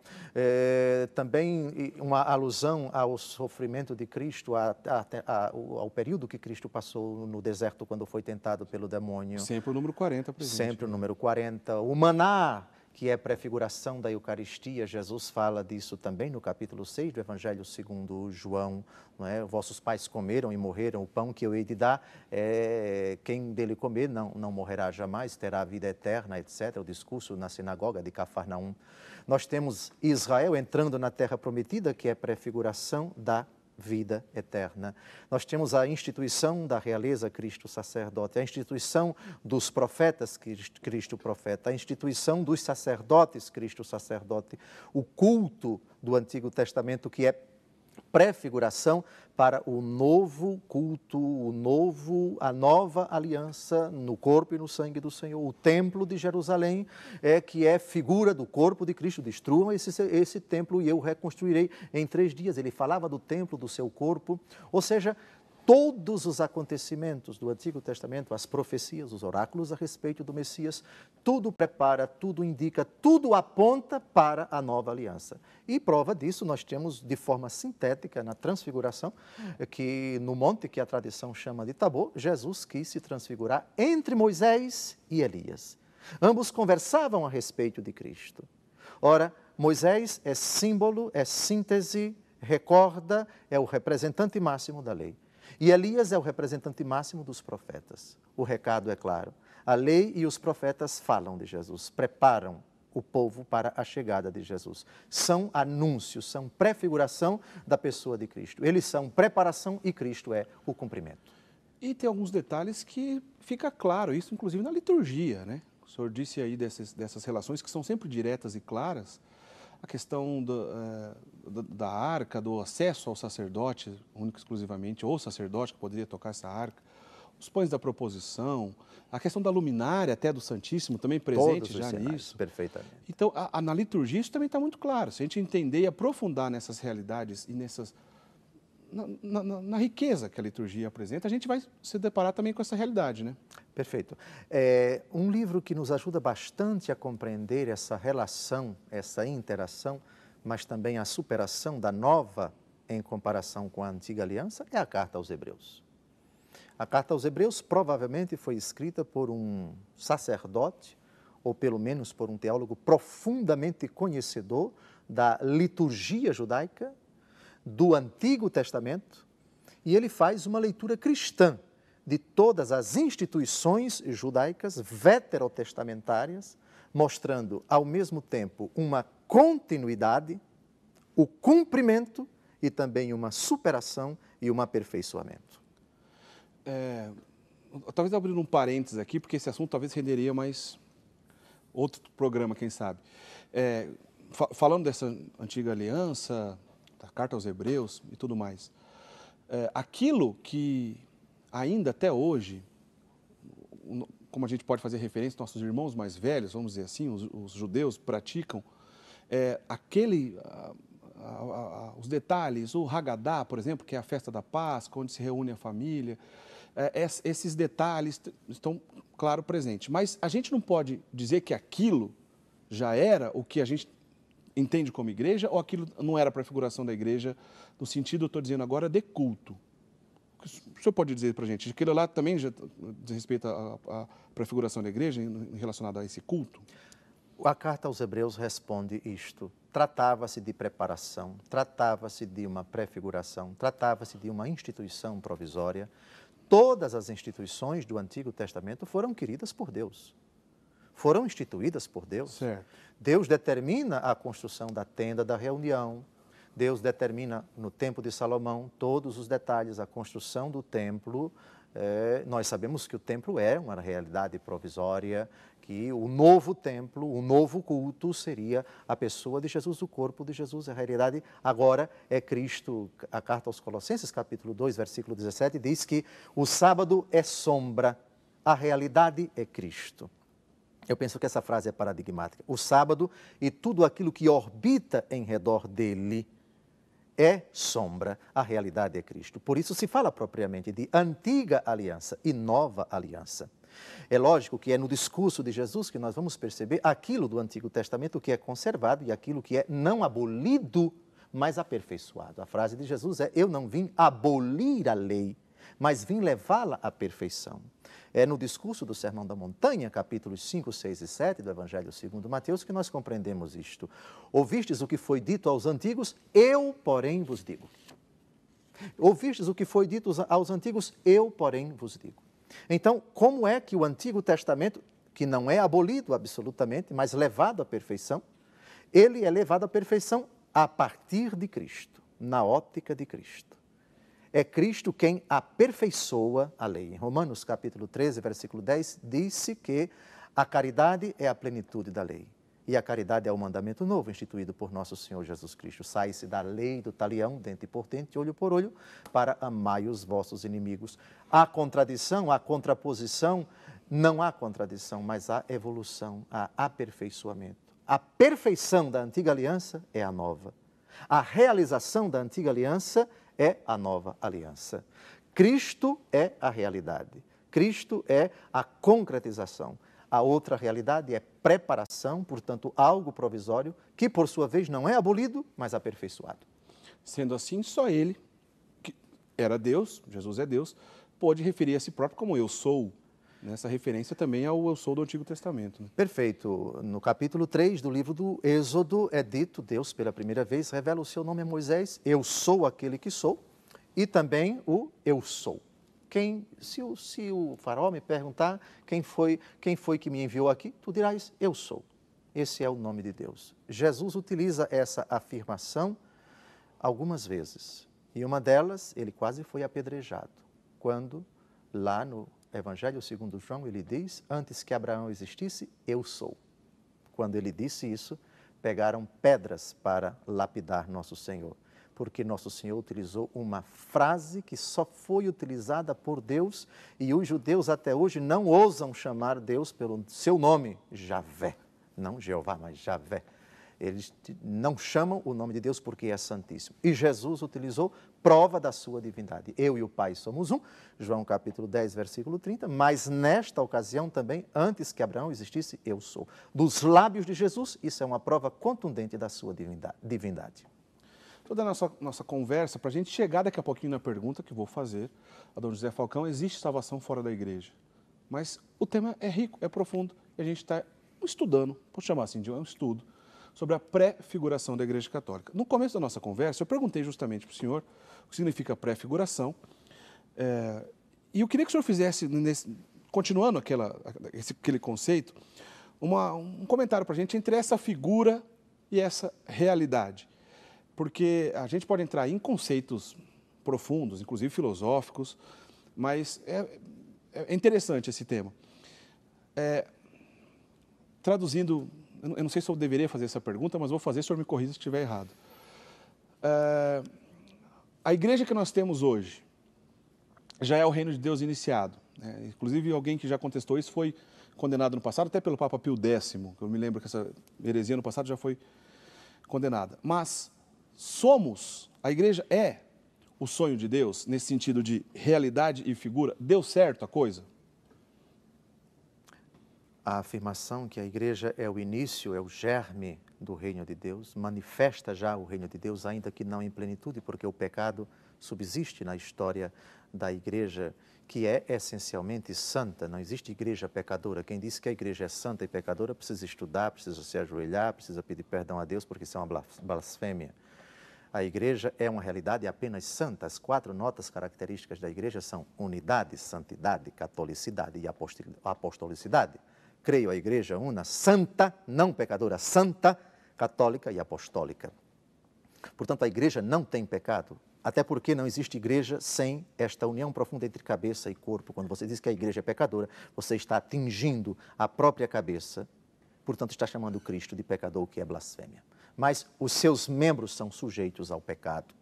também uma alusão ao sofrimento de Cristo, ao período que Cristo passou no deserto quando foi tentado pelo demônio.
Sempre o número 40 presente.
Sempre o número 40. O maná, que é prefiguração da Eucaristia, Jesus fala disso também no capítulo 6 do Evangelho segundo João, não é? Vossos pais comeram e morreram, o pão que eu hei de dar, quem dele comer não morrerá jamais, terá a vida eterna, etc. O discurso na sinagoga de Cafarnaum. Nós temos Israel entrando na terra prometida, que é prefiguração da vida eterna. Nós temos a instituição da realeza Cristo sacerdote, a instituição dos profetas Cristo profeta, a instituição dos sacerdotes Cristo sacerdote, o culto do Antigo Testamento, que é prefiguração para o novo culto, a nova aliança no corpo e no sangue do Senhor. O templo de Jerusalém, que é figura do corpo de Cristo. Destruam esse templo e eu o reconstruirei em 3 dias. Ele falava do templo, do seu corpo, ou seja, todos os acontecimentos do Antigo Testamento, as profecias, os oráculos a respeito do Messias, tudo prepara, tudo indica, tudo aponta para a nova aliança. E prova disso nós temos de forma sintética na transfiguração, que no monte que a tradição chama de Tabor, Jesus quis se transfigurar entre Moisés e Elias. Ambos conversavam a respeito de Cristo. Ora, Moisés é símbolo, é síntese, recorda, é o representante máximo da lei. E Elias é o representante máximo dos profetas. O recado é claro. A lei e os profetas falam de Jesus, preparam o povo para a chegada de Jesus. São anúncios, são prefiguração da pessoa de Cristo. Eles são preparação e Cristo é o cumprimento.
E tem alguns detalhes que fica claro, isso inclusive na liturgia, né? O senhor disse aí dessas relações que são sempre diretas e claras. A questão da arca, do acesso ao sacerdote, único e exclusivamente, ou sacerdote que poderia tocar essa arca, os pães da proposição, a questão da luminária até do Santíssimo também presente já nisso.
Perfeitamente.
Então, na liturgia isso também está muito claro. Se a gente entender e aprofundar nessas realidades e na riqueza que a liturgia apresenta, a gente vai se deparar também com essa realidade, né?
Perfeito. Um livro que nos ajuda bastante a compreender essa relação, essa interação, mas também a superação da nova em comparação com a antiga aliança, é a Carta aos Hebreus. A Carta aos Hebreus provavelmente foi escrita por um sacerdote, ou pelo menos por um teólogo profundamente conhecedor da liturgia judaica, do Antigo Testamento, e ele faz uma leitura cristã de todas as instituições judaicas veterotestamentárias, mostrando ao mesmo tempo uma continuidade, o cumprimento e também uma superação e um aperfeiçoamento.
Talvez abrindo um parênteses aqui, porque esse assunto talvez renderia mais outro programa, quem sabe. Falando dessa antiga aliança, da Carta aos Hebreus e tudo mais, aquilo que ainda até hoje, como a gente pode fazer referência, nossos irmãos mais velhos, vamos dizer assim, os judeus praticam, os detalhes, o Hagadá, por exemplo, que é a festa da Páscoa, onde se reúne a família, esses detalhes estão, claro, presentes. Mas a gente não pode dizer que aquilo já era o que a gente entende como igreja, ou aquilo não era a prefiguração da igreja, no sentido, eu estou dizendo agora, de culto. O senhor pode dizer para a gente, aquilo lá também já diz respeito à prefiguração da igreja relacionada a esse culto?
A Carta aos Hebreus responde isto. Tratava-se de preparação, tratava-se de uma prefiguração, tratava-se de uma instituição provisória. Todas as instituições do Antigo Testamento foram queridas por Deus. Foram instituídas por Deus.
Certo.
Deus determina a construção da tenda da reunião. Deus determina, no tempo de Salomão, todos os detalhes, a construção do templo nós sabemos que o templo é uma realidade provisória, que o novo templo, o novo culto seria a pessoa de Jesus, o corpo de Jesus. A realidade agora é Cristo. A carta aos Colossenses, capítulo 2, versículo 17, diz que o sábado é sombra, a realidade é Cristo. Eu penso que essa frase é paradigmática. O sábado e tudo aquilo que orbita em redor dele é sombra, a realidade é Cristo. Por isso se fala propriamente de antiga aliança e nova aliança. É lógico que é no discurso de Jesus que nós vamos perceber aquilo do Antigo Testamento que é conservado e aquilo que é não abolido, mas aperfeiçoado. A frase de Jesus é: eu não vim abolir a lei, mas vim levá-la à perfeição. É no discurso do Sermão da Montanha, capítulos 5, 6 e 7 do Evangelho segundo Mateus, que nós compreendemos isto. Ouvistes o que foi dito aos antigos, eu, porém, vos digo. Ouvistes o que foi dito aos antigos, eu, porém, vos digo. Então, como é que o Antigo Testamento, que não é abolido absolutamente, mas levado à perfeição, ele é levado à perfeição a partir de Cristo, na ótica de Cristo. É Cristo quem aperfeiçoa a lei. Em Romanos capítulo 13, versículo 10, disse que a caridade é a plenitude da lei. E a caridade é o mandamento novo instituído por nosso Senhor Jesus Cristo. Sai-se da lei do talião, dente por dente, olho por olho, para amai os vossos inimigos. Há contradição, há contraposição? Não há contradição, mas há evolução, há aperfeiçoamento. A perfeição da antiga aliança é a nova. A realização da antiga aliança é a nova aliança. Cristo é a realidade. Cristo é a concretização. A outra realidade é preparação, portanto, algo provisório, que por sua vez não é abolido, mas aperfeiçoado.
Sendo assim, só ele, que era Deus, Jesus é Deus, pode referir a si próprio como eu sou. Nessa referência também ao eu sou do Antigo Testamento. Né?
Perfeito. No capítulo 3 do livro do Êxodo é dito, Deus pela primeira vez revela o seu nome a Moisés, eu sou aquele que sou, e também o eu sou. Se o faraó me perguntar quem foi que me enviou aqui, tu dirás, eu sou. Esse é o nome de Deus. Jesus utiliza essa afirmação algumas vezes. E uma delas, ele quase foi apedrejado. Quando, lá no Evangelho segundo João, ele diz, antes que Abraão existisse, eu sou. Quando ele disse isso, pegaram pedras para lapidar nosso Senhor. Porque nosso Senhor utilizou uma frase que só foi utilizada por Deus e os judeus até hoje não ousam chamar Deus pelo seu nome, Javé. Não Jeová, mas Javé. Eles não chamam o nome de Deus porque é santíssimo. E Jesus utilizou prova da sua divindade. Eu e o Pai somos um, João capítulo 10, versículo 30, mas nesta ocasião também, antes que Abraão existisse, eu sou. Dos lábios de Jesus, isso é uma prova contundente da sua divindade.
Toda a nossa conversa, para a gente chegar daqui a pouquinho na pergunta que vou fazer a Dom José Falcão, existe salvação fora da igreja? Mas o tema é rico, é profundo, e a gente está estudando, vou chamar assim de um estudo, sobre a pré-figuração da Igreja Católica. No começo da nossa conversa, eu perguntei justamente para o senhor o que significa pré-figuração, e eu queria que o senhor fizesse, continuando aquele conceito, um comentário para a gente entre essa figura e essa realidade. Porque a gente pode entrar em conceitos profundos, inclusive filosóficos, mas é interessante esse tema. Traduzindo, eu não sei se eu deveria fazer essa pergunta, mas vou fazer, se o senhor me corrija se estiver errado. A igreja que nós temos hoje já é o reino de Deus iniciado. Né? Inclusive, alguém que já contestou isso foi condenado no passado, até pelo Papa Pio X, que eu me lembro que essa heresia no passado já foi condenada. Mas a igreja é o sonho de Deus, nesse sentido de realidade e figura? Deu certo a coisa?
A afirmação que a igreja é o início, é o germe do reino de Deus, manifesta já o reino de Deus, ainda que não em plenitude, porque o pecado subsiste na história da igreja, que é essencialmente santa. Não existe igreja pecadora. Quem diz que a igreja é santa e pecadora precisa estudar, precisa se ajoelhar, precisa pedir perdão a Deus, porque isso é uma blasfêmia. A igreja é uma realidade apenas santa. As 4 notas características da igreja são unidade, santidade, catolicidade e apostolicidade. Creio a igreja una, santa, não pecadora, santa, católica e apostólica. Portanto, a igreja não tem pecado. Até porque não existe igreja sem esta união profunda entre cabeça e corpo. Quando você diz que a igreja é pecadora, você está atingindo a própria cabeça, portanto está chamando Cristo de pecador, o que é blasfêmia. Mas os seus membros são sujeitos ao pecado.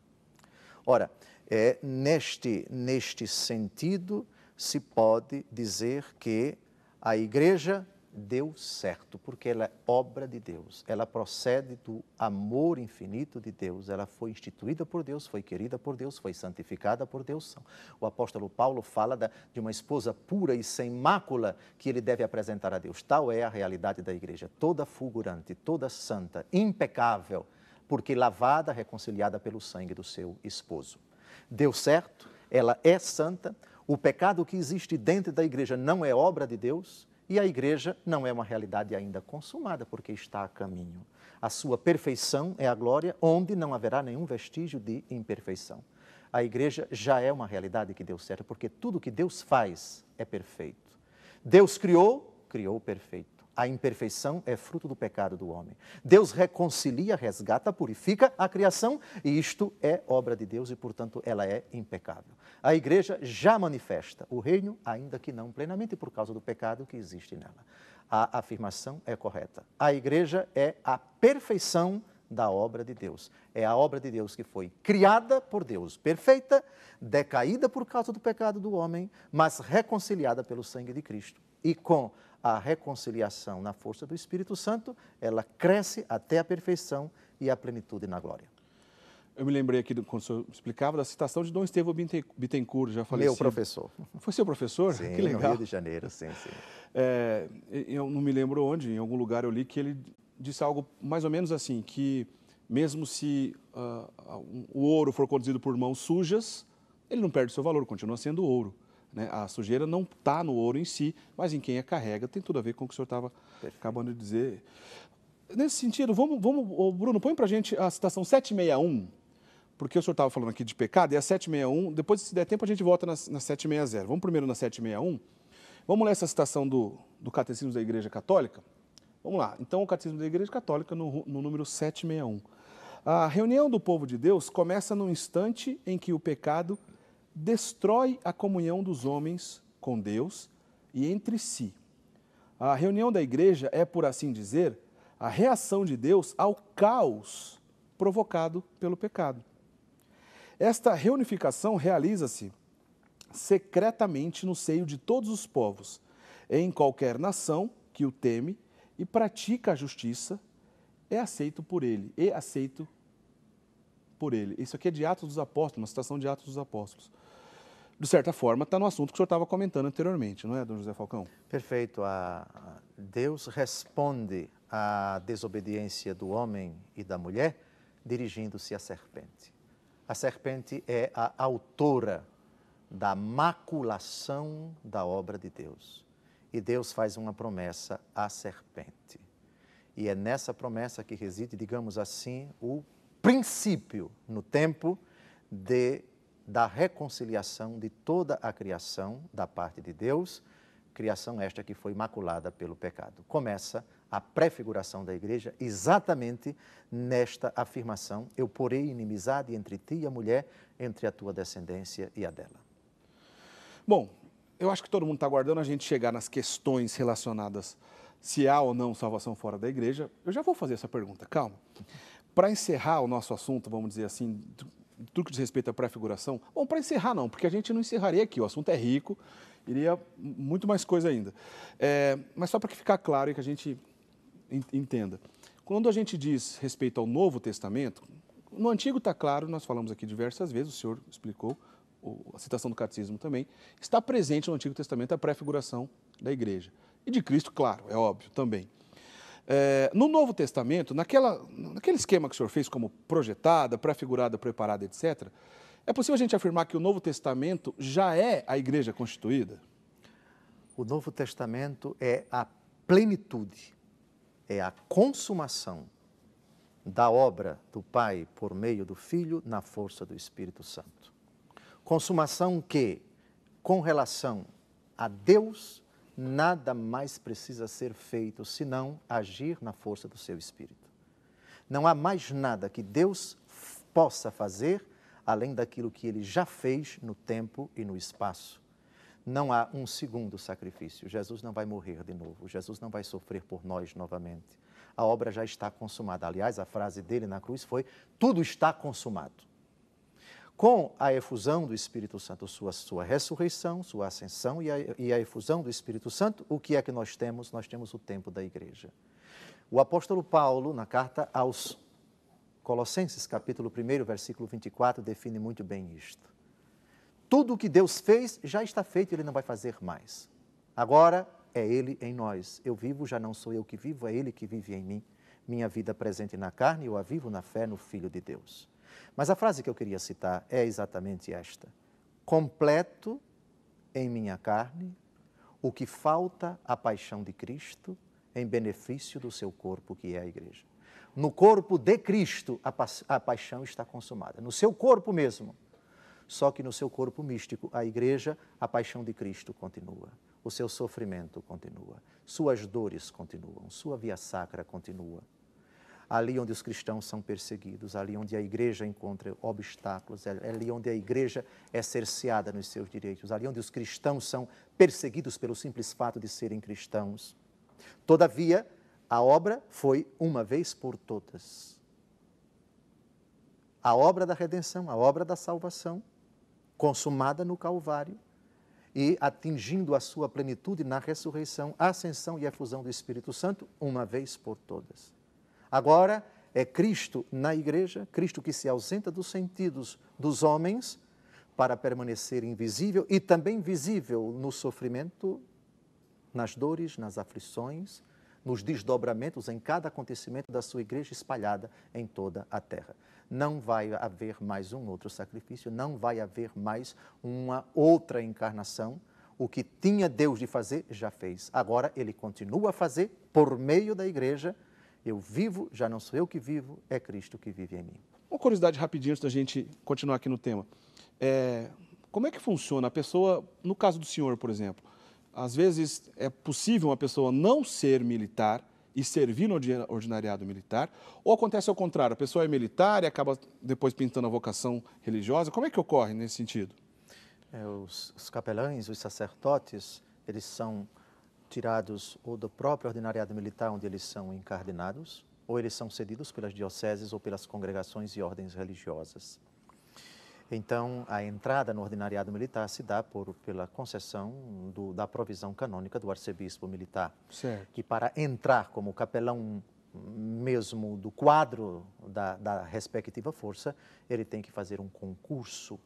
Ora, neste sentido, se pode dizer que a igreja deu certo, porque ela é obra de Deus, ela procede do amor infinito de Deus, ela foi instituída por Deus, foi querida por Deus, foi santificada por Deus. O apóstolo Paulo fala de uma esposa pura e sem mácula que ele deve apresentar a Deus. Tal é a realidade da igreja, toda fulgurante, toda santa, impecável, porque lavada, reconciliada pelo sangue do seu esposo. Deu certo, ela é santa, o pecado que existe dentro da igreja não é obra de Deus, e a igreja não é uma realidade ainda consumada, porque está a caminho. A sua perfeição é a glória, onde não haverá nenhum vestígio de imperfeição. A igreja já é uma realidade que deu certo, porque tudo que Deus faz é perfeito. Deus criou perfeito. A imperfeição é fruto do pecado do homem. Deus reconcilia, resgata, purifica a criação, e isto é obra de Deus e, portanto, ela é impecável. A igreja já manifesta o reino, ainda que não plenamente por causa do pecado que existe nela. A afirmação é correta. A igreja é a perfeição da obra de Deus. É a obra de Deus que foi criada por Deus, perfeita, decaída por causa do pecado do homem, mas reconciliada pelo sangue de Cristo. E com a reconciliação na força do Espírito Santo, ela cresce até a perfeição e a plenitude na glória.
Eu me lembrei aqui, quando o senhor explicava, da citação de Dom Estevão Bittencourt, já falecido.
Meu professor.
Foi seu professor?
Sim,
que legal.
no Rio de Janeiro, sim.
Eu não me lembro onde, em algum lugar eu li que ele disse algo mais ou menos assim, que mesmo se o ouro for conduzido por mãos sujas, ele não perde seu valor, continua sendo ouro. Né? A sujeira não está no ouro em si, mas em quem a carrega. Tem tudo a ver com o que o senhor estava acabando de dizer. Nesse sentido, Bruno, põe para a gente a citação 761, porque o senhor estava falando aqui de pecado, e a 761, depois, se der tempo, a gente volta na 760. Vamos primeiro na 761. Vamos ler essa citação do Catecismo da Igreja Católica? Vamos lá. Então, o Catecismo da Igreja Católica, no número 761. A reunião do povo de Deus começa no instante em que o pecado destrói a comunhão dos homens com Deus e entre si. A reunião da igreja é, por assim dizer, a reação de Deus ao caos provocado pelo pecado. Esta reunificação realiza-se secretamente no seio de todos os povos, em qualquer nação que o teme e pratica a justiça, é aceito por ele. Isso aqui é de Atos dos Apóstolos, uma citação de Atos dos Apóstolos. De certa forma, está no assunto que o senhor estava comentando anteriormente, não é, Dom José Falcão?
Perfeito. Deus responde à desobediência do homem e da mulher dirigindo-se à serpente. A serpente é a autora da maculação da obra de Deus. E Deus faz uma promessa à serpente. E é nessa promessa que reside, digamos assim, o princípio no tempo da reconciliação de toda a criação da parte de Deus, criação esta que foi maculada pelo pecado. Começa a prefiguração da igreja exatamente nesta afirmação: eu porei inimizade entre ti e a mulher, entre a tua descendência e a dela.
Bom, eu acho que todo mundo está aguardando a gente chegar nas questões relacionadas se há ou não salvação fora da igreja. Eu já vou fazer essa pergunta, calma. Para encerrar o nosso assunto, vamos dizer assim, tudo que diz respeito à pré-figuração, bom, para encerrar não, porque a gente não encerraria aqui, o assunto é rico, iria muito mais coisa ainda. Mas só para que ficar claro e que a gente entenda. Quando a gente diz respeito ao Novo Testamento, no Antigo está claro, nós falamos aqui diversas vezes, o senhor explicou, a citação do Catecismo também, está presente no Antigo Testamento a pré-figuração da igreja. E de Cristo, claro, é óbvio, também. No Novo Testamento, naquele esquema que o senhor fez como projetada, pré-figurada, preparada, etc., é possível a gente afirmar que o Novo Testamento já é a igreja constituída?
O Novo Testamento é a plenitude, é a consumação da obra do Pai por meio do Filho na força do Espírito Santo. Consumação que, com relação a Deus, nada mais precisa ser feito senão agir na força do seu Espírito. Não há mais nada que Deus possa fazer além daquilo que ele já fez no tempo e no espaço. Não há um segundo sacrifício. Jesus não vai morrer de novo. Jesus não vai sofrer por nós novamente. A obra já está consumada. Aliás, a frase dele na cruz foi: tudo está consumado. Com a efusão do Espírito Santo, sua ressurreição, sua ascensão e a efusão do Espírito Santo, o que é que nós temos? Nós temos o tempo da igreja. O apóstolo Paulo, na carta aos Colossenses, capítulo 1, versículo 24, define muito bem isto. Tudo o que Deus fez já está feito e Ele não vai fazer mais. Agora é Ele em nós. Eu vivo, já não sou eu que vivo, é Ele que vive em mim. Minha vida presente na carne, eu a vivo na fé no Filho de Deus. Mas a frase que eu queria citar é exatamente esta: completo em minha carne o que falta à paixão de Cristo em benefício do seu corpo, que é a igreja. No corpo de Cristo, a paixão está consumada. No seu corpo mesmo. Só que no seu corpo místico, a igreja, a paixão de Cristo continua. O seu sofrimento continua. Suas dores continuam. Sua via sacra continua. Ali onde os cristãos são perseguidos, ali onde a igreja encontra obstáculos, ali onde a igreja é cerceada nos seus direitos, ali onde os cristãos são perseguidos pelo simples fato de serem cristãos. Todavia, a obra foi uma vez por todas. A obra da redenção, a obra da salvação, consumada no Calvário e atingindo a sua plenitude na ressurreição, a ascensão e a efusão do Espírito Santo, uma vez por todas. Agora é Cristo na igreja, Cristo que se ausenta dos sentidos dos homens para permanecer invisível e também visível no sofrimento, nas dores, nas aflições, nos desdobramentos em cada acontecimento da sua igreja espalhada em toda a terra. Não vai haver mais um outro sacrifício, não vai haver mais uma outra encarnação. O que tinha Deus de fazer, já fez. Agora Ele continua a fazer por meio da igreja. Eu vivo, já não sou eu que vivo, é Cristo que vive em mim.
Uma curiosidade rapidinho antes da gente continuar aqui no tema. Como é que funciona? A pessoa, no caso do senhor, por exemplo, às vezes é possível uma pessoa não ser militar e servir no ordinariado militar, ou acontece ao contrário, a pessoa é militar e acaba depois pintando a vocação religiosa? Como é que ocorre nesse sentido?
Os capelães, os sacerdotes, eles são tirados ou do próprio ordinariado militar, onde eles são encardenados, ou eles são cedidos pelas dioceses ou pelas congregações e ordens religiosas. Então, a entrada no ordinariado militar se dá pela concessão da provisão canônica do arcebispo militar.
Certo.
E para entrar como capelão mesmo do quadro da respectiva força, ele tem que fazer um concurso.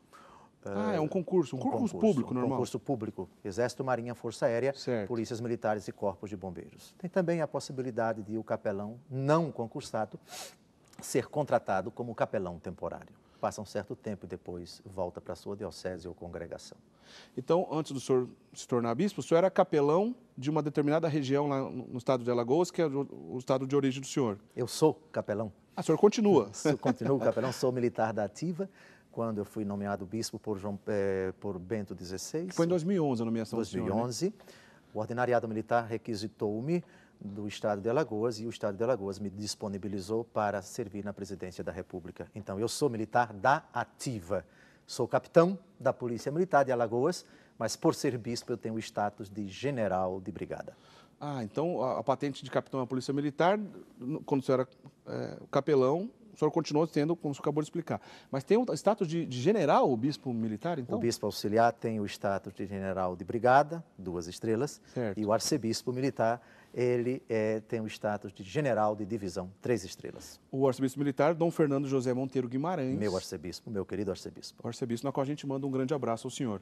É um concurso público normal.
Concurso público, Exército, Marinha, Força Aérea,
certo.
Polícias Militares e Corpos de Bombeiros. Tem também a possibilidade de o capelão não concursado ser contratado como capelão temporário. Passa um certo tempo e depois volta para a sua diocese ou congregação.
Então, antes do senhor se tornar bispo, o senhor era capelão de uma determinada região lá no estado de Alagoas, que é o estado de origem do senhor.
Eu sou capelão.
O senhor continua?
Eu continuo capelão, sou militar da ativa. Quando eu fui nomeado bispo por Bento XVI.
Foi em 2011 a nomeação
2011,
do senhor, né?
O ordinariado militar requisitou-me do estado de Alagoas e o estado de Alagoas me disponibilizou para servir na presidência da República. Então, eu sou militar da ativa. Sou capitão da Polícia Militar de Alagoas, mas por ser bispo eu tenho o status de general de brigada.
Então a patente de capitão da Polícia Militar, quando o senhor era capelão, o senhor continuou tendo, como o senhor acabou de explicar. Mas tem o status de general, o bispo militar, então?
O bispo auxiliar tem o status de general de brigada, 2 estrelas.
Certo.
E o arcebispo militar, ele tem o status de general de divisão, 3 estrelas.
O arcebispo militar, Dom Fernando José Monteiro Guimarães.
Meu arcebispo, meu querido arcebispo.
O arcebispo, na qual a gente manda um grande abraço ao senhor.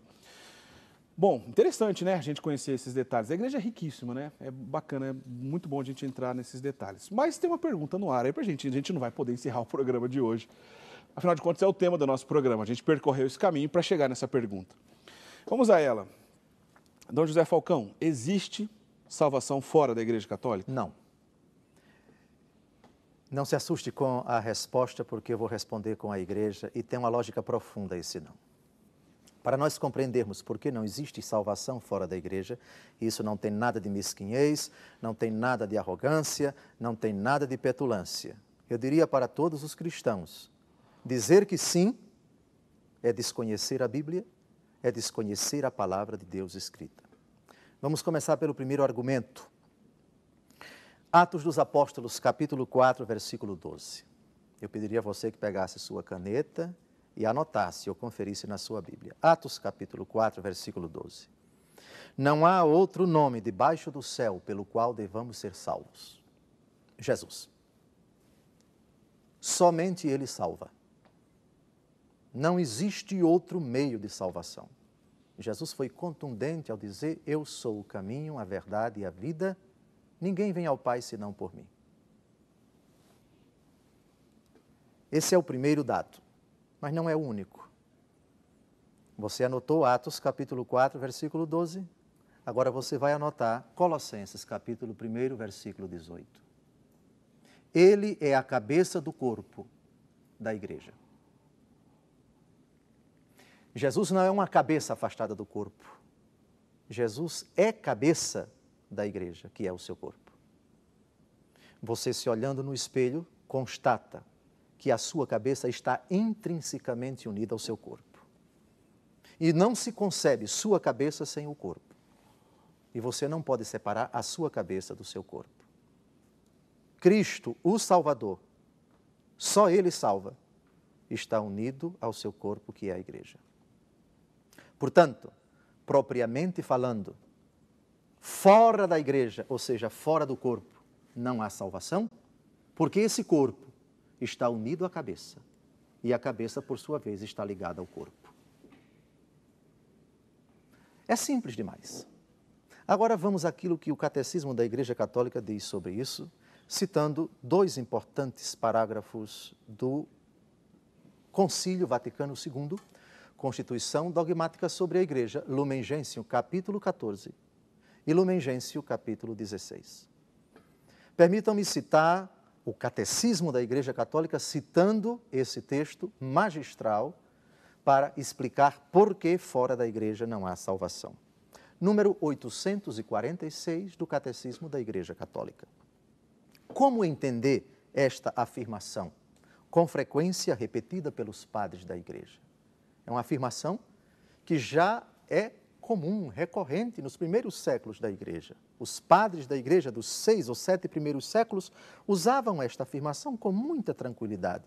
Bom, interessante, né, a gente conhecer esses detalhes. A igreja é riquíssima, né? É bacana, é muito bom a gente entrar nesses detalhes. Mas tem uma pergunta no ar aí pra gente. A gente não vai poder encerrar o programa de hoje. Afinal de contas, é o tema do nosso programa. A gente percorreu esse caminho para chegar nessa pergunta. Vamos a ela. Dom José Falcão, existe salvação fora da Igreja Católica?
Não. Não se assuste com a resposta, porque eu vou responder com a igreja e tem uma lógica profunda esse não. Para nós compreendermos por que não existe salvação fora da igreja, isso não tem nada de mesquinhez, não tem nada de arrogância, não tem nada de petulância. Eu diria para todos os cristãos, dizer que sim é desconhecer a Bíblia, é desconhecer a palavra de Deus escrita. Vamos começar pelo primeiro argumento. Atos dos Apóstolos, capítulo 4, versículo 12. Eu pediria a você que pegasse sua caneta e anotasse ou conferisse na sua Bíblia. Atos, capítulo 4, versículo 12. Não há outro nome debaixo do céu pelo qual devamos ser salvos. Jesus. Somente Ele salva. Não existe outro meio de salvação. Jesus foi contundente ao dizer: eu sou o caminho, a verdade e a vida. Ninguém vem ao Pai senão por mim. Esse é o primeiro dado, mas não é o único. Você anotou Atos capítulo 4, versículo 12? Agora você vai anotar Colossenses capítulo 1, versículo 18. Ele é a cabeça do corpo da igreja. Jesus não é uma cabeça afastada do corpo. Jesus é cabeça da igreja, que é o seu corpo. Você, se olhando no espelho, constata que a sua cabeça está intrinsecamente unida ao seu corpo. E não se concebe sua cabeça sem o corpo. E você não pode separar a sua cabeça do seu corpo. Cristo, o Salvador, só Ele salva, está unido ao seu corpo, que é a igreja. Portanto, propriamente falando, fora da igreja, ou seja, fora do corpo, não há salvação, porque esse corpo está unido à cabeça, e a cabeça, por sua vez, está ligada ao corpo. É simples demais. Agora vamos àquilo que o Catecismo da Igreja Católica diz sobre isso, citando dois importantes parágrafos do Concílio Vaticano II, Constituição Dogmática sobre a Igreja, Lumen Gentium, capítulo 14, e Lumen Gentium, capítulo 16. Permitam-me citar o Catecismo da Igreja Católica, citando esse texto magistral para explicar por que fora da Igreja não há salvação. Número 846 do Catecismo da Igreja Católica. Como entender esta afirmação, com frequência repetida pelos padres da Igreja? É uma afirmação que já é comum, recorrente nos primeiros séculos da Igreja. Os padres da Igreja dos 6 ou 7 primeiros séculos usavam esta afirmação com muita tranquilidade.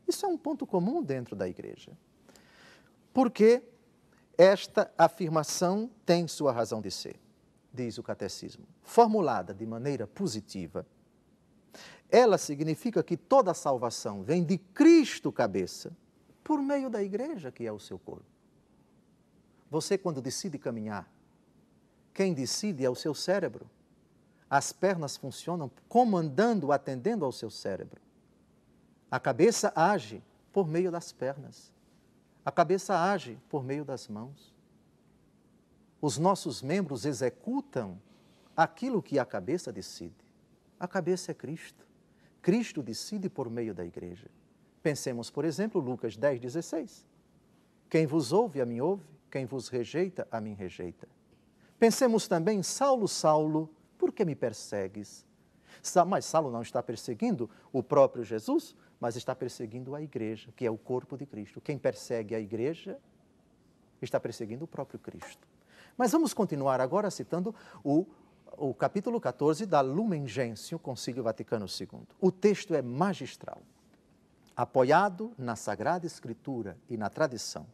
Isso é um ponto comum dentro da Igreja. Porque esta afirmação tem sua razão de ser, diz o Catecismo. Formulada de maneira positiva, ela significa que toda a salvação vem de Cristo cabeça, por meio da igreja, que é o seu corpo. Você, quando decide caminhar, quem decide é o seu cérebro. As pernas funcionam comandando, atendendo ao seu cérebro. A cabeça age por meio das pernas. A cabeça age por meio das mãos. Os nossos membros executam aquilo que a cabeça decide. A cabeça é Cristo. Cristo decide por meio da igreja. Pensemos, por exemplo, Lucas 10, 16. Quem vos ouve, a mim ouve. Quem vos rejeita, a mim rejeita. Pensemos também, Saulo, Saulo, por que me persegues? Mas Saulo não está perseguindo o próprio Jesus, mas está perseguindo a igreja, que é o corpo de Cristo. Quem persegue a igreja está perseguindo o próprio Cristo. Mas vamos continuar agora citando o capítulo 14 da Lumen Gentium, Concílio Vaticano II. O texto é magistral. Apoiado na Sagrada Escritura e na tradição,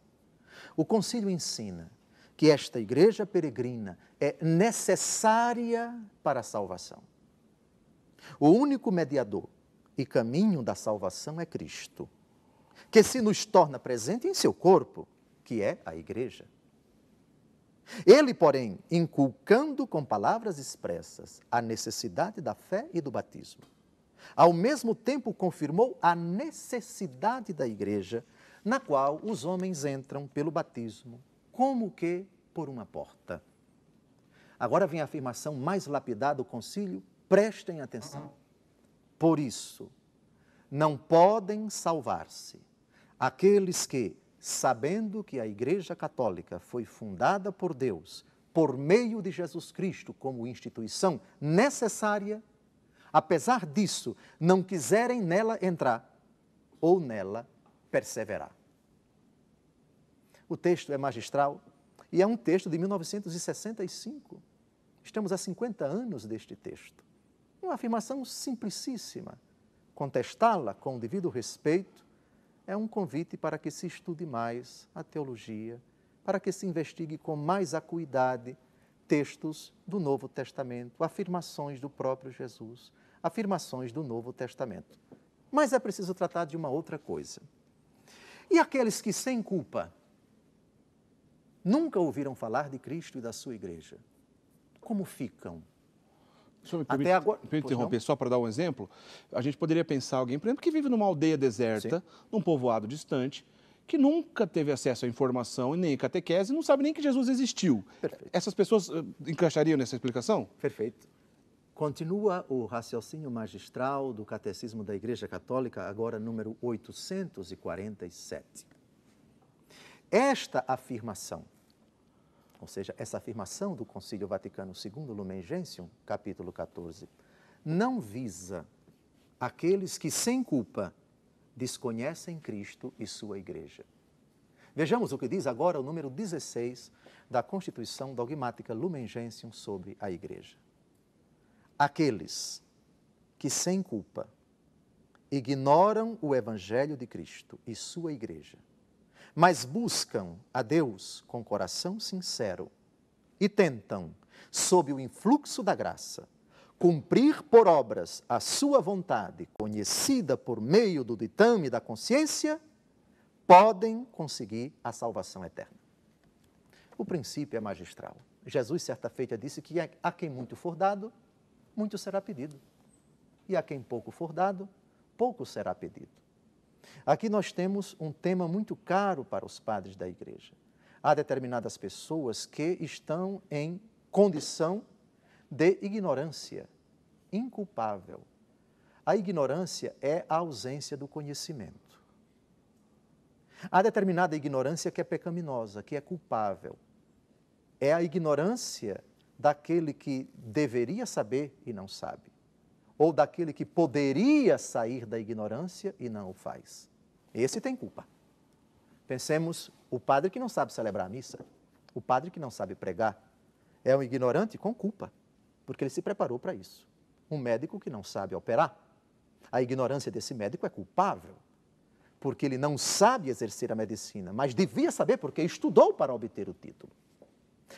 o concílio ensina que esta igreja peregrina é necessária para a salvação. O único mediador e caminho da salvação é Cristo, que se nos torna presente em seu corpo, que é a igreja. Ele, porém, inculcando com palavras expressas a necessidade da fé e do batismo, ao mesmo tempo confirmou a necessidade da igreja, na qual os homens entram pelo batismo, como que por uma porta. Agora vem a afirmação mais lapidada do concílio, prestem atenção. Por isso, não podem salvar-se aqueles que, sabendo que a Igreja Católica foi fundada por Deus, por meio de Jesus Cristo como instituição necessária, apesar disso, não quiserem nela entrar ou nela perseverar. O texto é magistral e é um texto de 1965. Estamos há 50 anos deste texto. Uma afirmação simplicíssima. Contestá-la com o devido respeito é um convite para que se estude mais a teologia, para que se investigue com mais acuidade textos do Novo Testamento, afirmações do próprio Jesus, afirmações do Novo Testamento. Mas é preciso tratar de uma outra coisa. E aqueles que, sem culpa, nunca ouviram falar de Cristo e da sua igreja, como ficam?
Deixa eu me
Até agora,
interromper só para dar um exemplo. A gente poderia pensar alguém, por exemplo, que vive numa aldeia deserta, num povoado distante, que nunca teve acesso à informação e nem catequese, não sabe nem que Jesus existiu.
Perfeito.
Essas pessoas encaixariam nessa explicação?
Perfeito. Continua o raciocínio magistral do Catecismo da Igreja Católica, agora número 847. Esta afirmação, ou seja, essa afirmação do Concílio Vaticano II, Lumen Gentium, capítulo 14, não visa aqueles que, sem culpa, desconhecem Cristo e sua Igreja. Vejamos o que diz agora o número 16 da Constituição Dogmática Lumen Gentium sobre a Igreja. Aqueles que, sem culpa, ignoram o Evangelho de Cristo e sua Igreja, mas buscam a Deus com coração sincero e tentam, sob o influxo da graça, cumprir por obras a sua vontade, conhecida por meio do ditame da consciência, podem conseguir a salvação eterna. O princípio é magistral. Jesus, certa feita, disse que a quem muito for dado, muito será pedido. E a quem pouco for dado, pouco será pedido. Aqui nós temos um tema muito caro para os padres da igreja. Há determinadas pessoas que estão em condição de ignorância inculpável. A ignorância é a ausência do conhecimento. Há determinada ignorância que é pecaminosa, que é culpável. É a ignorância daquele que deveria saber e não sabe, ou daquele que poderia sair da ignorância e não o faz. Esse tem culpa. Pensemos o padre que não sabe celebrar a missa, o padre que não sabe pregar, é um ignorante com culpa, porque ele se preparou para isso. Um médico que não sabe operar, a ignorância desse médico é culpável, porque ele não sabe exercer a medicina, mas devia saber porque estudou para obter o título.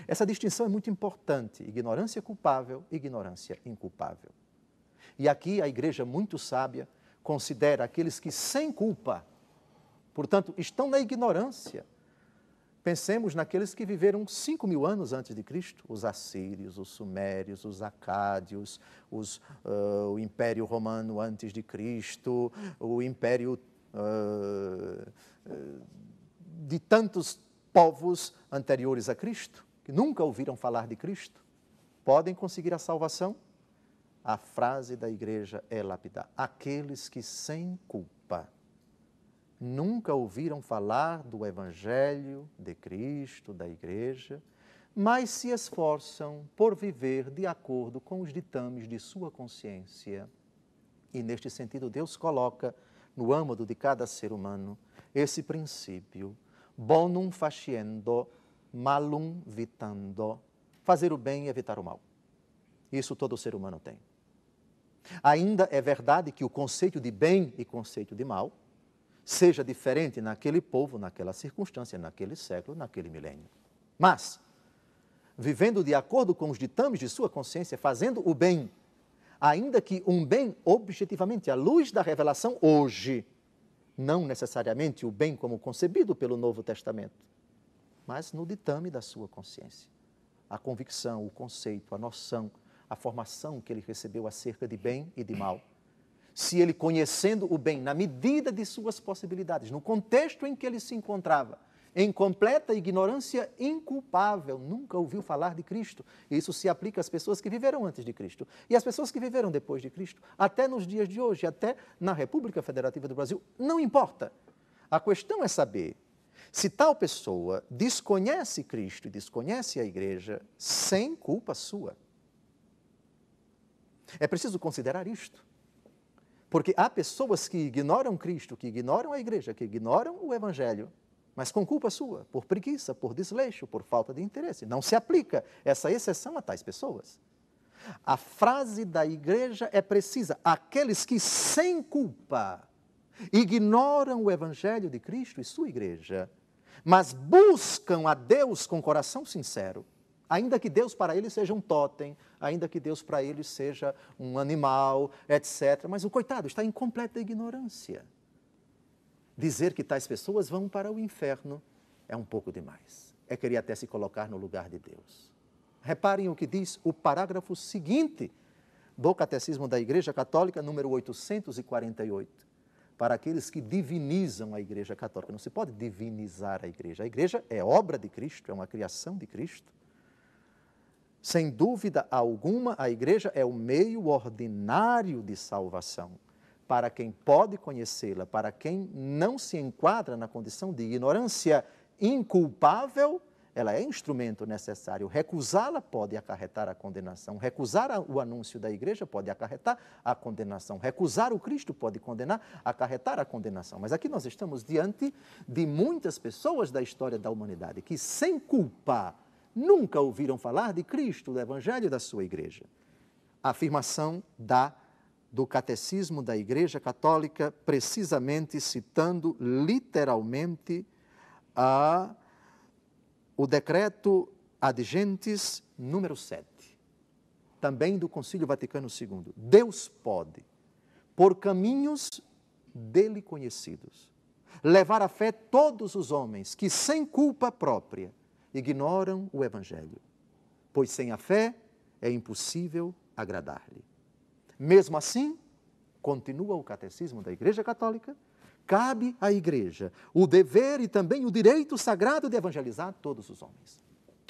Essa distinção é muito importante, ignorância culpável, ignorância inculpável. E aqui a igreja muito sábia considera aqueles que sem culpa, portanto, estão na ignorância. Pensemos naqueles que viveram 5.000 anos antes de Cristo, os assírios, os sumérios, os acádios, o Império Romano antes de Cristo, o Império de tantos povos anteriores a Cristo, que nunca ouviram falar de Cristo, podem conseguir a salvação? A frase da igreja é lapidar. Aqueles que sem culpa nunca ouviram falar do Evangelho de Cristo, da igreja, mas se esforçam por viver de acordo com os ditames de sua consciência. E neste sentido Deus coloca no âmago de cada ser humano esse princípio, bonum faciendo, malum vitando, fazer o bem e evitar o mal. Isso todo ser humano tem. Ainda é verdade que o conceito de bem e conceito de mal seja diferente naquele povo, naquela circunstância, naquele século, naquele milênio. Mas, vivendo de acordo com os ditames de sua consciência, fazendo o bem, ainda que um bem objetivamente, à luz da revelação hoje, não necessariamente o bem como concebido pelo Novo Testamento, mas no ditame da sua consciência. A convicção, o conceito, a noção, a formação que ele recebeu acerca de bem e de mal. Se ele, conhecendo o bem na medida de suas possibilidades, no contexto em que ele se encontrava, em completa ignorância inculpável, nunca ouviu falar de Cristo. Isso se aplica às pessoas que viveram antes de Cristo e às pessoas que viveram depois de Cristo, até nos dias de hoje, até na República Federativa do Brasil, não importa. A questão é saber se tal pessoa desconhece Cristo e desconhece a igreja sem culpa sua. É preciso considerar isto. Porque há pessoas que ignoram Cristo, que ignoram a igreja, que ignoram o Evangelho, mas com culpa sua, por preguiça, por desleixo, por falta de interesse. Não se aplica essa exceção a tais pessoas. A frase da igreja é precisa. Aqueles que sem culpa ignoram o evangelho de Cristo e sua igreja, mas buscam a Deus com coração sincero, ainda que Deus para eles seja um totem, ainda que Deus para eles seja um animal, etc. Mas o coitado está em completa ignorância. Dizer que tais pessoas vão para o inferno é um pouco demais. É querer até se colocar no lugar de Deus. Reparem o que diz o parágrafo seguinte do Catecismo da Igreja Católica, número 848, para aqueles que divinizam a Igreja Católica. Não se pode divinizar a Igreja. A Igreja é obra de Cristo, é uma criação de Cristo. Sem dúvida alguma, a Igreja é o meio ordinário de salvação. Para quem pode conhecê-la, para quem não se enquadra na condição de ignorância inculpável, ela é instrumento necessário. Recusá-la pode acarretar a condenação. Recusar o anúncio da igreja pode acarretar a condenação. Recusar o Cristo pode acarretar a condenação. Mas aqui nós estamos diante de muitas pessoas da história da humanidade que, sem culpa, nunca ouviram falar de Cristo, do Evangelho da sua igreja. A afirmação do Catecismo da Igreja Católica, precisamente citando literalmente o decreto Ad Gentes número 7, também do Concílio Vaticano II. Deus pode, por caminhos dele conhecidos, levar à fé todos os homens que, sem culpa própria, ignoram o Evangelho, pois sem a fé é impossível agradar-lhe. Mesmo assim, continua o Catecismo da Igreja Católica, cabe à Igreja o dever e também o direito sagrado de evangelizar todos os homens.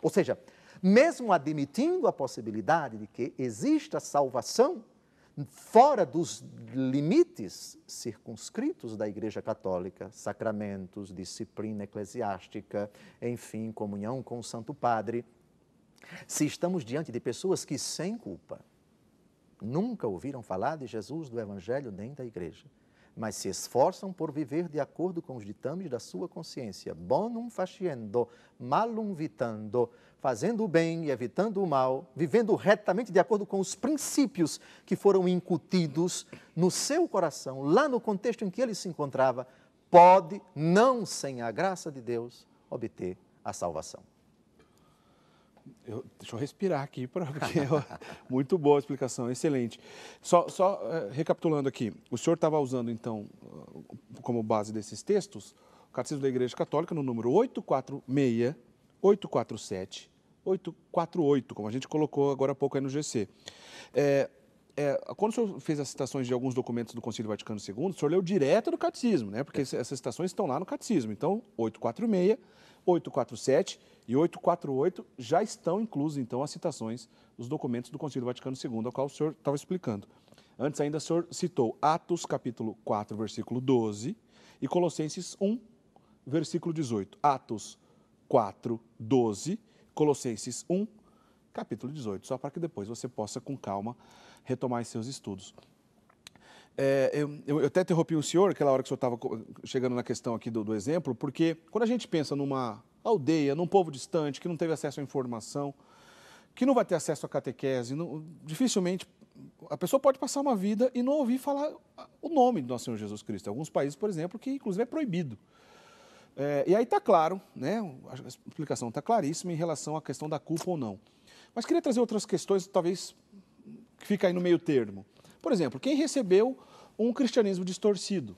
Ou seja, mesmo admitindo a possibilidade de que exista salvação fora dos limites circunscritos da Igreja Católica, sacramentos, disciplina eclesiástica, enfim, comunhão com o Santo Padre, se estamos diante de pessoas que, sem culpa, nunca ouviram falar de Jesus, do Evangelho, nem da Igreja, mas se esforçam por viver de acordo com os ditames da sua consciência, bonum faciendo, malum vitando, fazendo o bem e evitando o mal, vivendo retamente de acordo com os princípios que foram incutidos no seu coração, lá no contexto em que ele se encontrava, pode, não sem a graça de Deus, obter a salvação.
Deixa eu respirar aqui, porque muito boa a explicação, excelente. Só recapitulando aqui, o senhor estava usando, então, como base desses textos, o Catecismo da Igreja Católica, no número 846, 847, 848, como a gente colocou agora há pouco aí no GC. Quando o senhor fez as citações de alguns documentos do Concílio Vaticano II, o senhor leu direto do Catecismo, né? Porque essas citações estão lá no Catecismo. Então, 846, 847 e 848 já estão inclusos, então, as citações dos documentos do Concílio Vaticano II, ao qual o senhor estava explicando. Antes ainda, o senhor citou Atos, capítulo 4, versículo 12, e Colossenses 1, versículo 18. Atos 4, 12, Colossenses 1, capítulo 18, só para que depois você possa, com calma, retomar seus estudos. Eu até interrompi o senhor, aquela hora que o senhor estava chegando na questão aqui do exemplo, porque quando a gente pensa numa aldeia, num povo distante, que não teve acesso à informação, que não vai ter acesso à catequese, dificilmente a pessoa pode passar uma vida e não ouvir falar o nome do nosso Senhor Jesus Cristo. Em alguns países, por exemplo, que inclusive é proibido. E aí está claro, né, a explicação está claríssima em relação à questão da culpa ou não. Mas queria trazer outras questões, talvez, que fica aí no meio termo. Por exemplo, quem recebeu um cristianismo distorcido?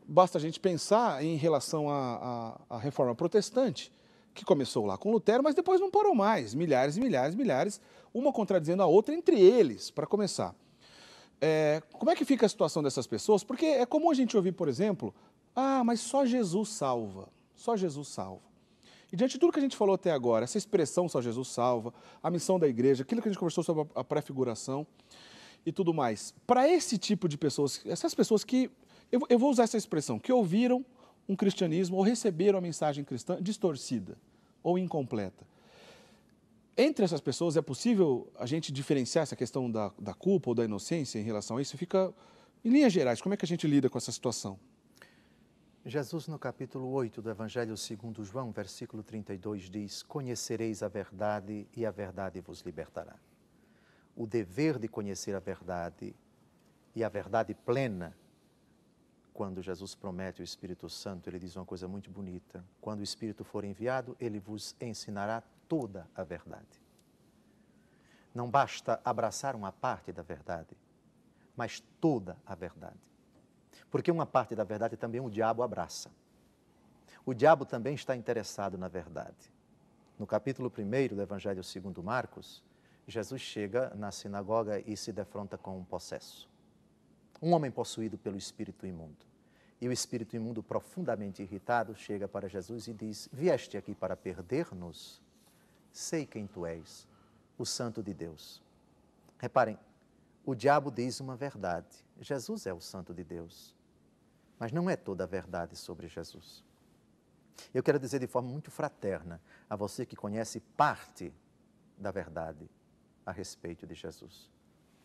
Basta a gente pensar em relação à reforma protestante, que começou lá com Lutero, mas depois não parou mais. Milhares e milhares e milhares, uma contradizendo a outra, entre eles, para começar. Como é que fica a situação dessas pessoas? Porque é comum a gente ouvir, por exemplo, mas só Jesus salva, só Jesus salva. E diante de tudo que a gente falou até agora, essa expressão só Jesus salva, a missão da igreja, aquilo que a gente conversou sobre a pré-figuração e tudo mais, para esse tipo de pessoas, essas pessoas que, eu vou usar essa expressão, que ouviram um cristianismo ou receberam a mensagem cristã distorcida ou incompleta. Entre essas pessoas é possível a gente diferenciar essa questão da culpa ou da inocência em relação a isso? Fica, em linhas gerais, como é que a gente lida com essa situação?
Jesus, no capítulo 8 do Evangelho segundo João, versículo 32, diz: conhecereis a verdade e a verdade vos libertará. O dever de conhecer a verdade e a verdade plena, quando Jesus promete o Espírito Santo, ele diz uma coisa muito bonita: quando o Espírito for enviado, ele vos ensinará toda a verdade. Não basta abraçar uma parte da verdade, mas toda a verdade. Porque uma parte da verdade também o diabo abraça. O diabo também está interessado na verdade. No capítulo 1 do Evangelho segundo Marcos, Jesus chega na sinagoga e se defronta com um possesso. Um homem possuído pelo espírito imundo. E o espírito imundo, profundamente irritado, chega para Jesus e diz: vieste aqui para perder-nos? Sei quem tu és, o Santo de Deus. Reparem, o diabo diz uma verdade. Jesus é o Santo de Deus. Mas não é toda a verdade sobre Jesus. Eu quero dizer de forma muito fraterna a você que conhece parte da verdade a respeito de Jesus.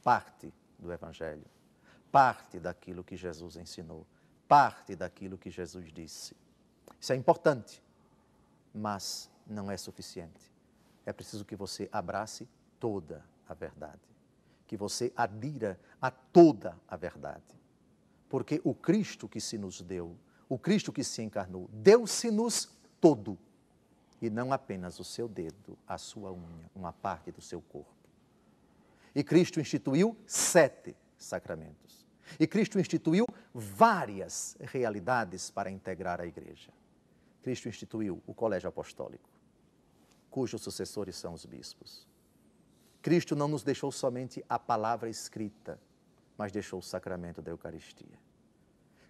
Parte do Evangelho. Parte daquilo que Jesus ensinou. Parte daquilo que Jesus disse. Isso é importante, mas não é suficiente. É preciso que você abrace toda a verdade. Que você adira a toda a verdade. Porque o Cristo que se nos deu, o Cristo que se encarnou, deu-se-nos todo. E não apenas o seu dedo, a sua unha, uma parte do seu corpo. E Cristo instituiu 7 sacramentos. E Cristo instituiu várias realidades para integrar a igreja. Cristo instituiu o colégio apostólico, cujos sucessores são os bispos. Cristo não nos deixou somente a palavra escrita, mas deixou o sacramento da Eucaristia.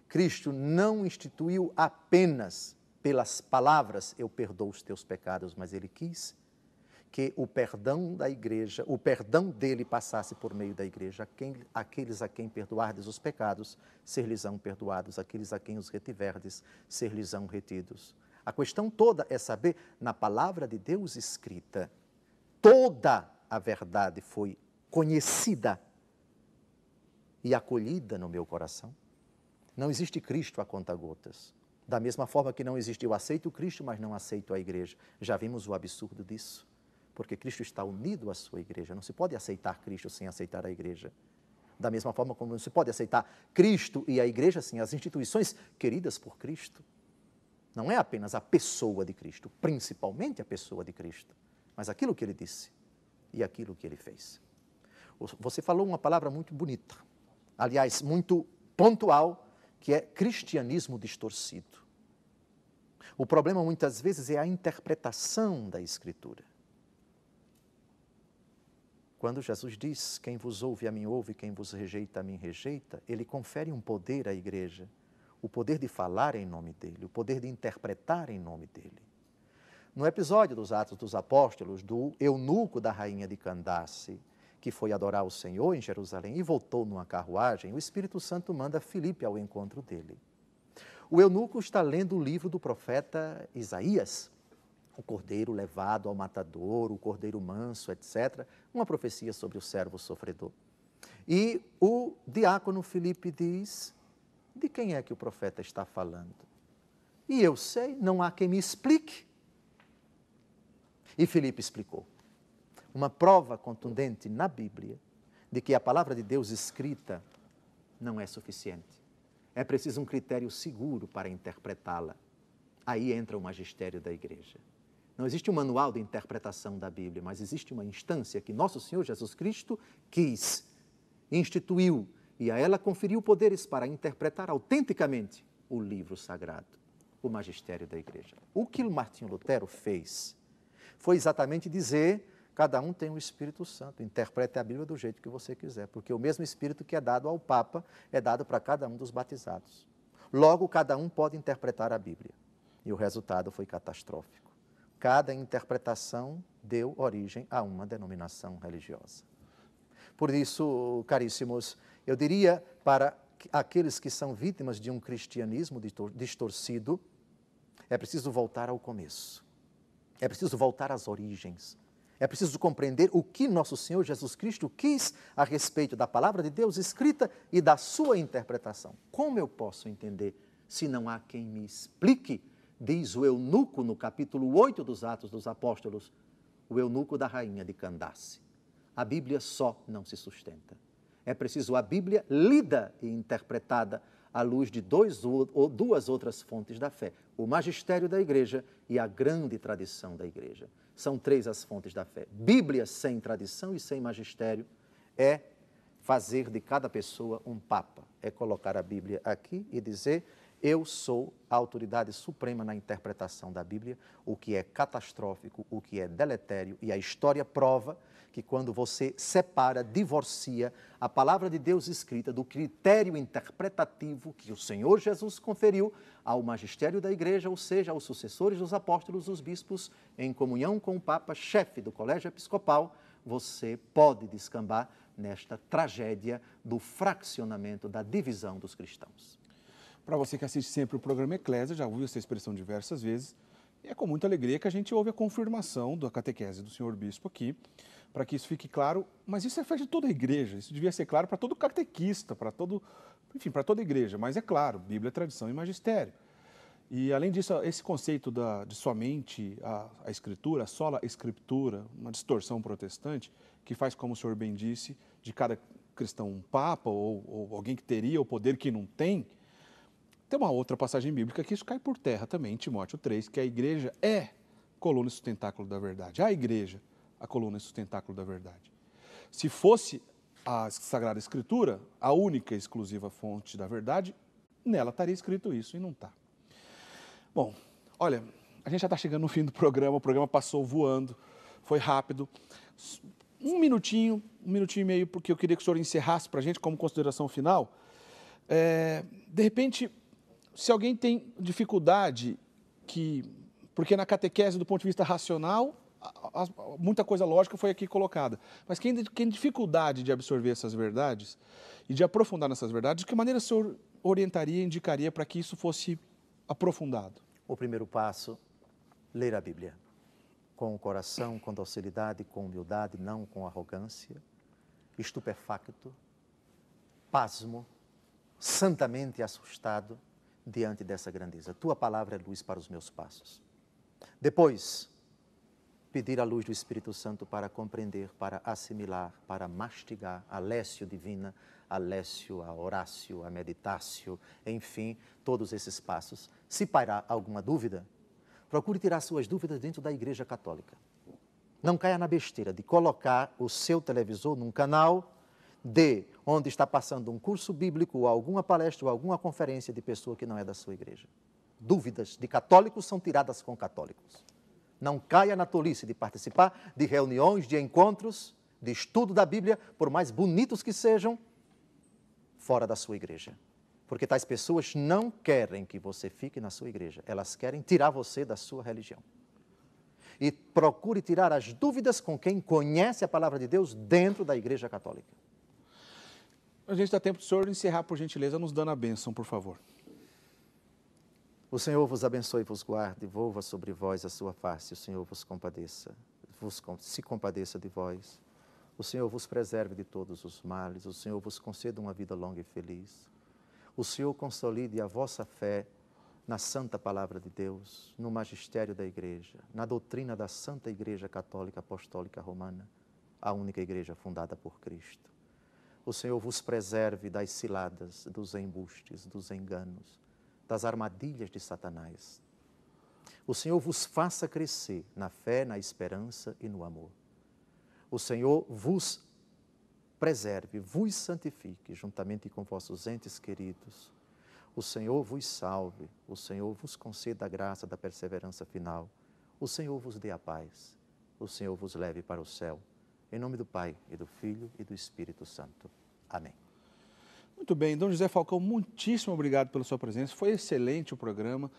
Cristo não instituiu apenas pelas palavras, eu perdoo os teus pecados, mas Ele quis que o perdão da igreja, o perdão dele passasse por meio da igreja. Aqueles a quem perdoardes os pecados, ser-lhes-ão perdoados. Aqueles a quem os retiverdes, ser-lhes-ão retidos. A questão toda é saber, na palavra de Deus escrita, toda a verdade foi conhecida e acolhida no meu coração. Não existe Cristo a conta-gotas. Da mesma forma que não existe eu aceito Cristo, mas não aceito a igreja. Já vimos o absurdo disso. Porque Cristo está unido à sua igreja. Não se pode aceitar Cristo sem aceitar a igreja. Da mesma forma como não se pode aceitar Cristo e a igreja sem as instituições queridas por Cristo. Não é apenas a pessoa de Cristo, principalmente a pessoa de Cristo, mas aquilo que Ele disse e aquilo que Ele fez. Você falou uma palavra muito bonita, aliás, muito pontual, que é cristianismo distorcido. O problema muitas vezes é a interpretação da Escritura. Quando Jesus diz, quem vos ouve a mim ouve, quem vos rejeita a mim rejeita, Ele confere um poder à igreja, o poder de falar em nome dEle, o poder de interpretar em nome dEle. No episódio dos Atos dos Apóstolos, do eunuco da rainha de Candace, que foi adorar o Senhor em Jerusalém e voltou numa carruagem, o Espírito Santo manda Filipe ao encontro dele. O eunuco está lendo o livro do profeta Isaías, o cordeiro levado ao matador, o cordeiro manso, etc., uma profecia sobre o servo sofredor. E o diácono Filipe diz, de quem é que o profeta está falando? E eu sei, não há quem me explique. E Filipe explicou. Uma prova contundente na Bíblia de que a palavra de Deus escrita não é suficiente. É preciso um critério seguro para interpretá-la. Aí entra o magistério da igreja. Não existe um manual de interpretação da Bíblia, mas existe uma instância que nosso Senhor Jesus Cristo quis, instituiu, e a ela conferiu poderes para interpretar autenticamente o livro sagrado, o magistério da igreja. O que Martinho Lutero fez foi exatamente dizer: cada um tem o Espírito Santo, interprete a Bíblia do jeito que você quiser, porque o mesmo Espírito que é dado ao Papa é dado para cada um dos batizados. Logo, cada um pode interpretar a Bíblia. E o resultado foi catastrófico. Cada interpretação deu origem a uma denominação religiosa. Por isso, caríssimos, eu diria para aqueles que são vítimas de um cristianismo distorcido, é preciso voltar ao começo. É preciso voltar às origens. É preciso compreender o que nosso Senhor Jesus Cristo quis a respeito da palavra de Deus escrita e da sua interpretação. Como eu posso entender se não há quem me explique, diz o eunuco no capítulo 8 dos Atos dos Apóstolos, o eunuco da rainha de Candace. A Bíblia só não se sustenta. É preciso a Bíblia lida e interpretada à luz de duas outras fontes da fé, o magistério da Igreja e a grande tradição da Igreja. São três as fontes da fé. Bíblia sem tradição e sem magistério é fazer de cada pessoa um papa, é colocar a Bíblia aqui e dizer: eu sou a autoridade suprema na interpretação da Bíblia, o que é catastrófico, o que é deletério, e a história prova que quando você separa, divorcia a palavra de Deus escrita do critério interpretativo que o Senhor Jesus conferiu ao magistério da Igreja, ou seja, aos sucessores dos apóstolos, os bispos, em comunhão com o Papa, chefe do colégio episcopal, você pode descambar nesta tragédia do fraccionamento, da divisão dos cristãos.
Para você que assiste sempre o programa Eclésia, já ouviu essa expressão diversas vezes, e é com muita alegria que a gente ouve a confirmação da catequese do senhor bispo aqui, para que isso fique claro, mas isso é feito de toda a igreja, isso devia ser claro para todo catequista, para toda a igreja, mas é claro, Bíblia, tradição e magistério. E além disso, esse conceito de somente a escritura, sola escritura, uma distorção protestante, que faz, como o senhor bem disse, de cada cristão um papa ou alguém que teria o poder que não tem. Tem uma outra passagem bíblica que isso cai por terra também, em Timóteo 3, que a igreja é coluna e sustentáculo da verdade. A igreja, a coluna e sustentáculo da verdade. Se fosse a Sagrada Escritura, a única e exclusiva fonte da verdade, nela estaria escrito isso e não está. Bom, olha, a gente já está chegando no fim do programa, o programa passou voando, foi rápido. Um minutinho e meio, porque eu queria que o senhor encerrasse para a gente como consideração final. De repente, se alguém tem dificuldade, porque na catequese, do ponto de vista racional, muita coisa lógica foi aqui colocada, mas quem tem dificuldade de absorver essas verdades e de aprofundar nessas verdades, de que maneira o senhor orientaria, indicaria para que isso fosse aprofundado?
O primeiro passo, ler a Bíblia. Com o coração, com docilidade, com humildade, não com arrogância, estupefacto, pasmo, santamente assustado diante dessa grandeza. Tua palavra é luz para os meus passos. Depois, pedir a luz do Espírito Santo para compreender, para assimilar, para mastigar a lécio divina, a lécio, a horácio, a meditácio, enfim, todos esses passos. Se pairar alguma dúvida, procure tirar suas dúvidas dentro da Igreja Católica. Não caia na besteira de colocar o seu televisor num canal onde está passando um curso bíblico, ou alguma palestra, ou alguma conferência de pessoa que não é da sua igreja. Dúvidas de católicos são tiradas com católicos. Não caia na tolice de participar de reuniões, de encontros, de estudo da Bíblia, por mais bonitos que sejam, fora da sua igreja. Porque tais pessoas não querem que você fique na sua igreja, elas querem tirar você da sua religião. E procure tirar as dúvidas com quem conhece a palavra de Deus dentro da Igreja Católica.
A gente dá tempo do senhor encerrar, por gentileza, nos dando a bênção, por favor.
O Senhor vos abençoe e vos guarde, volva sobre vós a sua face, o Senhor vos compadeça, se compadeça de vós. O Senhor vos preserve de todos os males, o Senhor vos conceda uma vida longa e feliz. O Senhor consolide a vossa fé na santa palavra de Deus, no magistério da Igreja, na doutrina da Santa Igreja Católica Apostólica Romana, a única igreja fundada por Cristo. O Senhor vos preserve das ciladas, dos embustes, dos enganos, das armadilhas de Satanás. O Senhor vos faça crescer na fé, na esperança e no amor. O Senhor vos preserve, vos santifique, juntamente com vossos entes queridos. O Senhor vos salve, o Senhor vos conceda a graça da perseverança final. O Senhor vos dê a paz, o Senhor vos leve para o céu. Em nome do Pai, e do Filho, e do Espírito Santo. Amém.
Muito bem, Dom José Falcão, muitíssimo obrigado pela sua presença, foi excelente o programa.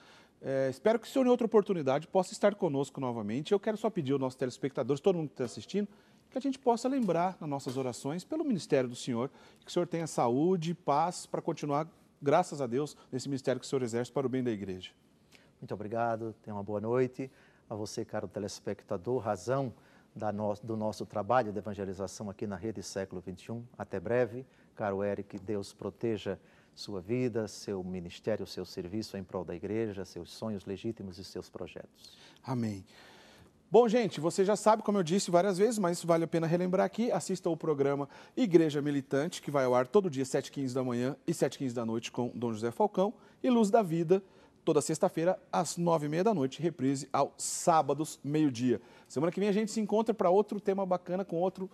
Espero que o senhor, em outra oportunidade, possa estar conosco novamente. Eu quero só pedir aos nossos telespectadores, todo mundo que está assistindo, que a gente possa lembrar nas nossas orações, pelo ministério do Senhor, que o Senhor tenha saúde e paz para continuar, graças a Deus, nesse ministério que o Senhor exerce para o bem da igreja.
Muito obrigado, tenha uma boa noite. A você, caro telespectador, razão do nosso trabalho de evangelização aqui na Rede Século XXI. Até breve. Caro Eric, Deus proteja sua vida, seu ministério, seu serviço em prol da igreja, seus sonhos legítimos e seus projetos.
Amém. Bom, gente, você já sabe, como eu disse várias vezes, mas vale a pena relembrar aqui, assista o programa Igreja Militante, que vai ao ar todo dia, 7h15 da manhã e 7h15 da noite, com Dom José Falcão, e Luz da Vida, toda sexta-feira, às 9h30 da noite, reprise aos sábados, meio-dia. Semana que vem a gente se encontra para outro tema bacana, com outro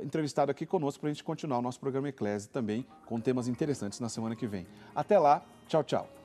entrevistado aqui conosco, para a gente continuar o nosso programa Eclésia também, com temas interessantes na semana que vem. Até lá, tchau, tchau.